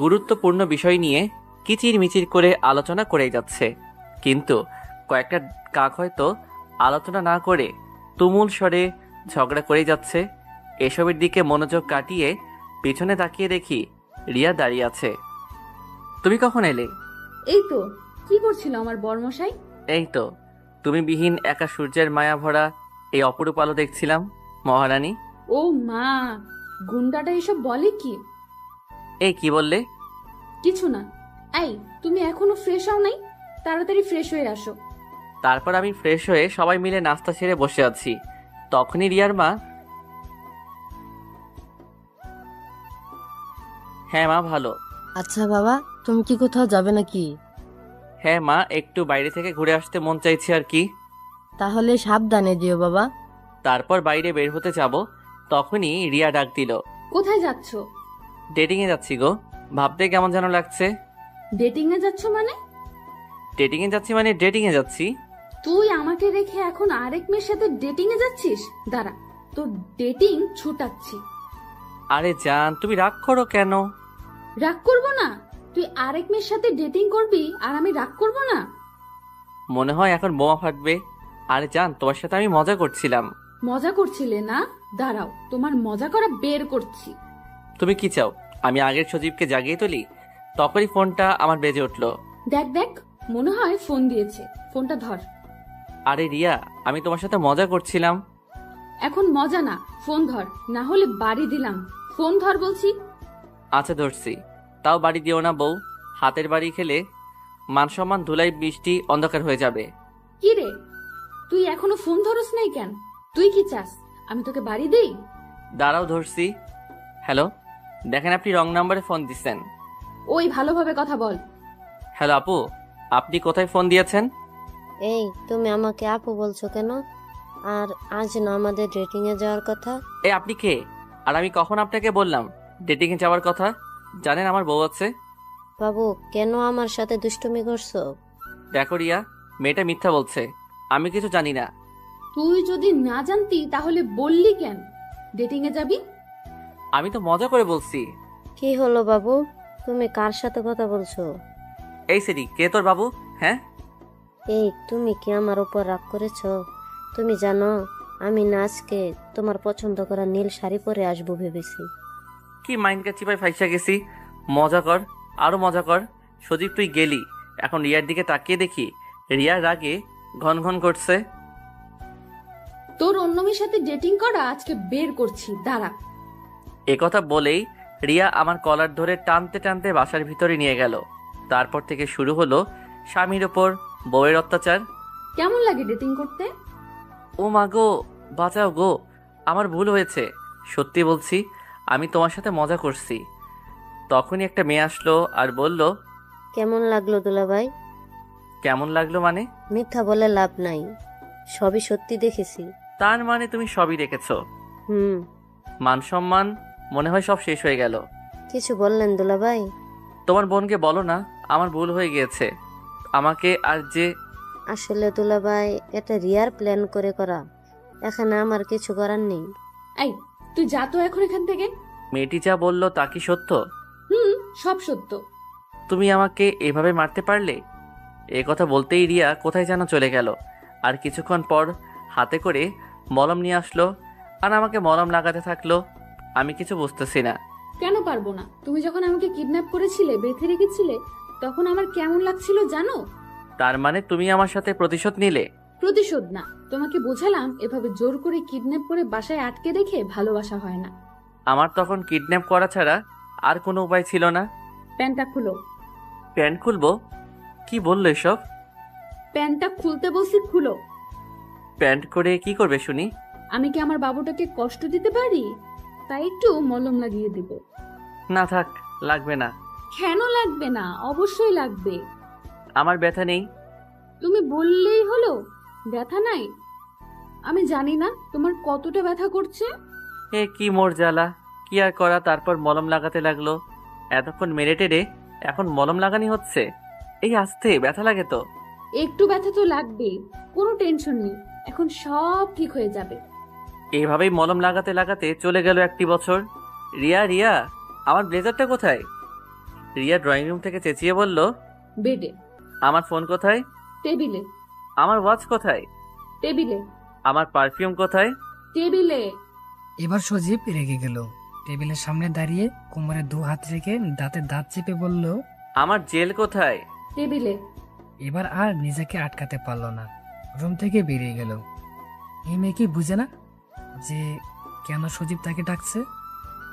গুরুত্বপূর্ণ বিষয় নিয়ে কিচির মিচির করে আলোচনা করেই যাচ্ছে, কিন্তু কয়েকটা কাক হয়তো আলোচনা না করে তুমুল স্বরে ঝগড়া করেই যাচ্ছে। এসবের দিকে মনোযোগ কাটিয়ে পিছনে তাকিয়ে দেখি রিয়া দাঁড়িয়ে আছে। তুমি কখন এলে? এই তো, কি করছিল আমার বর্মশাই? এই তো, তুমি বিহীন একা সূর্যের মায়া ভরা এই অপরূপ আলো দেখছিলাম মহারানী। ও মা, গুন্ডাটা এসব বলে কি? এই কি বললে? কিছু না। এই, তুমি এখনো ফ্রেশ হও নাই? তাড়াতাড়ি ফ্রেশ হয়ে আসো। তারপর আমি ফ্রেশ হয়ে সবাই মিলে নাস্তা সেরে বসে আছি। তখনই রিয়ার মা, হ্যাঁ মা ভালো। আচ্ছা বাবা, তুমি কি কোথাও যাবে নাকি? হ্যাঁ মা, একটু বাইরে থেকে ঘুরে আসতে মন চাইছে আর কি। তাহলে সাবধানে যেও বাবা। তারপর বাইরে বের হতে যাব, তখনই রিয়া ডাক দিল। কোথায় যাচ্ছ? ডেটিং এ যাচ্ছি গো। ভাবতে কেমন যেন লাগছে। ডেটিং এ যাচ্ছ মানে? ডেটিংয়ে যাচ্ছি মানে ডেটিংয়ে যাচ্ছি। তুই আমাকে রেখে এখন আরেক মেয়ের সাথে ডেটিং এ যাচ্ছিস? দাঁড়া, তোর ডেটিং ছুটাচ্ছি। আরে জান, তুমি রাগ করো কেন? রাগ করবো না? তুই আরেক মেয়ের সাথে ডেটিং করবি আর আমি রাগ করবো না? মনে হয় এখন বোমা ফাটবে। আরে জান, তোমার সাথে আমি মজা করছিলাম। মজা করছিলে না? দাঁড়াও, তোমার মজা করা বের করছি। তুমি কি চাও আমি আগের সজীবকে জাগিয়ে তুলি? তখনই ফোনটা আমার বেজে উঠলো। দেখ দেখ, মনে হয় ফোন দিয়েছে, ফোনটা ধর। আরে রিয়া, আমি তোমার সাথে মজা করছিলাম। এখন মজা না, ফোন ধর, না হলে বাড়ি দিলাম। ফোন ধর বলছি। আচ্ছা ধরছি। তাও বাড়ি দিও না বউ, হাতের বাড়ি খেলে মান সম্মান ধুলাই বৃষ্টি অন্ধকার হয়ে যাবে। কি রে, তুই এখনো ফোন ধরস নাই কেন? তুই কি চাস আমি তোকে বাড়ি দেই? দাঁড়াও ধরছি। হ্যালো, দেখেন আপনি রং নাম্বারে ফোন দিচ্ছেন। ওই ভালোভাবে কথা বল। হ্যালো আপু, আপনি কোথায় ফোন দিয়েছেন? এই তুমি আমাকে আপু বলছো কেন? আর আজ না আমাদের ডেটিং এ যাওয়ার কথা? এ আপনি কে? আর আমি কখন আপনাকে বললাম ডেটিংয়ে যাওয়ার কথা? জানেন আমার বউ আছে। বাবু, কেন আমার সাথে দুষ্টুমি করছো? দেখো রিয়া, মেয়েটা মিথ্যা বলছে, আমি কিছু জানি না। তুই যদি না জানতি তাহলে বললি কেন ডেটিং এ যাবি? আমি তো মজা করে বলছি। কি হলো বাবু, তুমি কার সাথে কথা বলছো? এই সেরি, কে তোর বাবু? হ্যাঁ, এই তুমি কি আমার উপর রাগ করেছো? তুমি জানো আমি না আজকে তোমার পছন্দ করা নীল শাড়ি পরে আসবো ভেবেছি। কি মাইন্ডকে চিপায় ফাইসা গেছি। মজা কর, আরো মজা কর। সজীব তুই গেলি, এখন রিয়ার দিকে তাকিয়ে দেখি রিয়ার রাগে ঘন ঘন করছে। তোর অন্য মেয়ের সাথে ডেটিং করা আজকে বের করছি, দাঁড়া। একথা বলেই রিয়া আমার কলার ধরে টানতে টানতে বাসার ভিতরে নিয়ে গেল। তারপর থেকে শুরু হলো স্বামীর ওপর বউয়ের অত্যাচার। কেমন লাগে ডেটিং করতে? ও মা গো, বাঁচাও গো, আমার ভুল হয়েছে। সত্যি বলছি, আমি তোমার সাথে মজা করছি। তখনই একটা মেয়ে আসলো আর বলল, কেমন লাগলো দুলাভাই? কেমন লাগলো মানে? মিথ্যা বলে লাভ নাই, সবই সত্যি দেখেছি। তার মানে তুমি সবই দেখেছো? হুম। মান সম্মান মনে হয় সব শেষ হয়ে গেল। কিছু বললেন দুলাভাই? তোমার বোনকে বলো না আমার ভুল হয়ে গিয়েছে। আমাকে আর যে আসলে দুলাভাই, এটা রিয়ার প্ল্যান করে করা, এখানে আমার কিছু করার নেই। এই, তুই যা তো এখন এখান থেকে। মেয়েটি যা বললো তা কি সত্য? সব সত্য। তুমি আমাকে এভাবে মারতে পারলে? এ কথা বলতেই রিয়া কোথায় যেন চলে গেল। আর কিছুক্ষণ পর হাতে করে মলম নিয়ে আসলো আর আমাকে মলম লাগাতে থাকলো। আমি কিছু বুঝতেছি না। কেন পারবো না? তুমি যখন আমাকে কিডন্যাপ করেছিলে, বেঁধে রেখেছিলে, তখন আমার কেমন লাগছিল জানো? তার মানে তুমি আমার সাথে প্রতিশোধ নিলে? প্রতিশোধ না, তোমাকে বোঝালাম এভাবে জোর করে কিডন্যাপ করে বাসায় আটকে রেখে ভালোবাসা হয় না। আমার তখন কিডন্যাপ করা ছাড়া আর কোনো উপায় ছিল না। প্যান্টটা খুলো। প্যান্ট খুলবো? কি বললো এসব? প্যান্টটা খুলতে বলছি, খুলো। প্যান্ট করে কি করবে শুনি? আমি কি আমার বাবুটাকে কষ্ট দিতে পারি? তাই একটু মলম লাগিয়ে দিব। না থাক, লাগবে না। কেন লাগবে না? অবশ্যই লাগবে। আমার ব্যথা নেই। তুমি বললেই হলো ব্যথা নাই? আমি জানি না তোমার কতটা ব্যথা করছে। এ কি মোর জ্বালা, কি আর করা। তারপর মলম লাগাতে লাগলো। এতক্ষণ মেরে টেরে এখন মলম লাগানি হচ্ছে। এই আস্তে ব্যথা লাগে তো। একটু ব্যথা তো লাগবে, কোনো টেনশন নেই, এখন সব ঠিক হয়ে যাবে। এইভাবেই মলম লাগাতে লাগাতে চলে গেল 1টি বছর। রিয়া রিয়া, আমার ব্লেজারটা কোথায়? রিয়া ড্রয়িং রুম থেকে চেঁচিয়ে বলল, বেডে। আমার ফোন কোথায়? টেবিলে। আমার ওয়াচ কোথায়? টেবিলে। আমার পারফিউম কোথায়? টেবিলে। এবার সজীব রেগে গেল। টেবিলের সামনে দাঁড়িয়ে কোমরে 2 হাত রেখে দাঁতে দাঁত চেপে বলল, আমার জেল কোথায়? টেবিলে। এবার আর নিজেকে আটকাতে পারলো না, রুম থেকে বেরিয়ে গেল। এই মেয়ে কি বুঝে না যে কেন সজীব তাকে ডাকছে,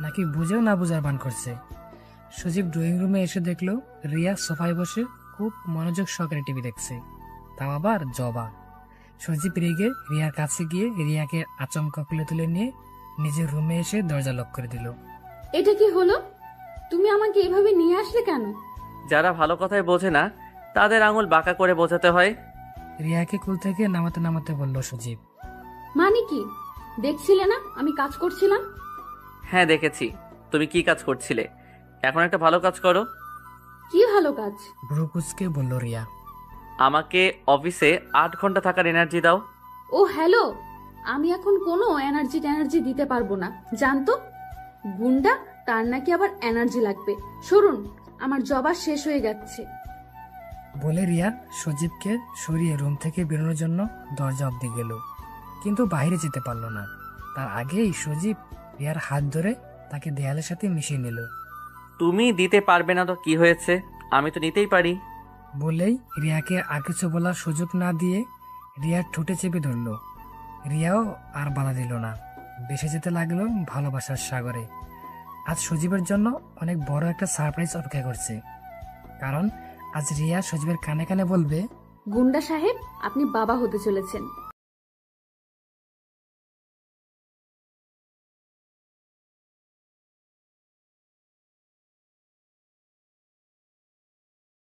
নাকি বুঝেও না বুঝার ভান করছে? সজীব ড্রয়িং রুমে এসে দেখলো রিয়া সোফায় বসে খুব মনোযোগ সহকারে টিভি দেখছে, তাও আবার জবা। সজীব রেগে রিয়ার কাছে গিয়ে রিয়াকে আচমকা কোলে তুলে নিয়ে নিজের রুমে এসে দরজা লক করে দিল। এটা কি হলো? তুমি আমাকে এভাবে নিয়ে আসলে কেন? যারা ভালো কথায় বোঝে না তাদের আঙুল বাঁকা করে বোঝাতে হয়। রিয়াকে কুল থেকে নামাতে নামাতে বলল সজীব। মানে কি? দেখছিলে না আমি কাজ করছিলাম? হ্যাঁ দেখেছি, তুমি কি কাজ করছিলে। এখন একটা ভালো কাজ করো। কি ভালো কাজ? ব্রুকুচকে বলল রিয়া। আমাকে অফিসে 8 ঘন্টা থাকার এনার্জি দাও। ও হ্যালো, আমি এখন কোনো এনার্জি দিতে পারবো না, জানতো? গুন্ডা, তার নাকি আবার এনার্জি লাগবে। সরুন, আমার জবা শেষ হয়ে যাচ্ছে। বলে রিয়া সজীবকে সরিয়ে রুম থেকে বেরোনোর জন্য দরজা অব্দি গেল, কিন্তু বাইরে যেতে পারলো না। তার আগেই সজীব রিয়ার হাত ধরে তাকে দেয়ালের সাথে মিশিয়ে নিল। তুমি দিতে পারবে না তো কি হয়েছে, আমি তো নিতেই পারি। বলেই রিয়াকে আর কিছু বলার সুযোগ না দিয়ে রিয়ার ঠোঁটে চেপে ধরল। রিয়াও আর বাধা দিল না, ভেসে যেতে লাগলো ভালোবাসার সাগরে। আজ সজীবের জন্য অনেক বড় একটা সারপ্রাইজ অপেক্ষা করছে, কারণ আজ রিয়া সজীবের কানে কানে বলবে, গুন্ডা সাহেব, আপনি বাবা হতে চলেছেন।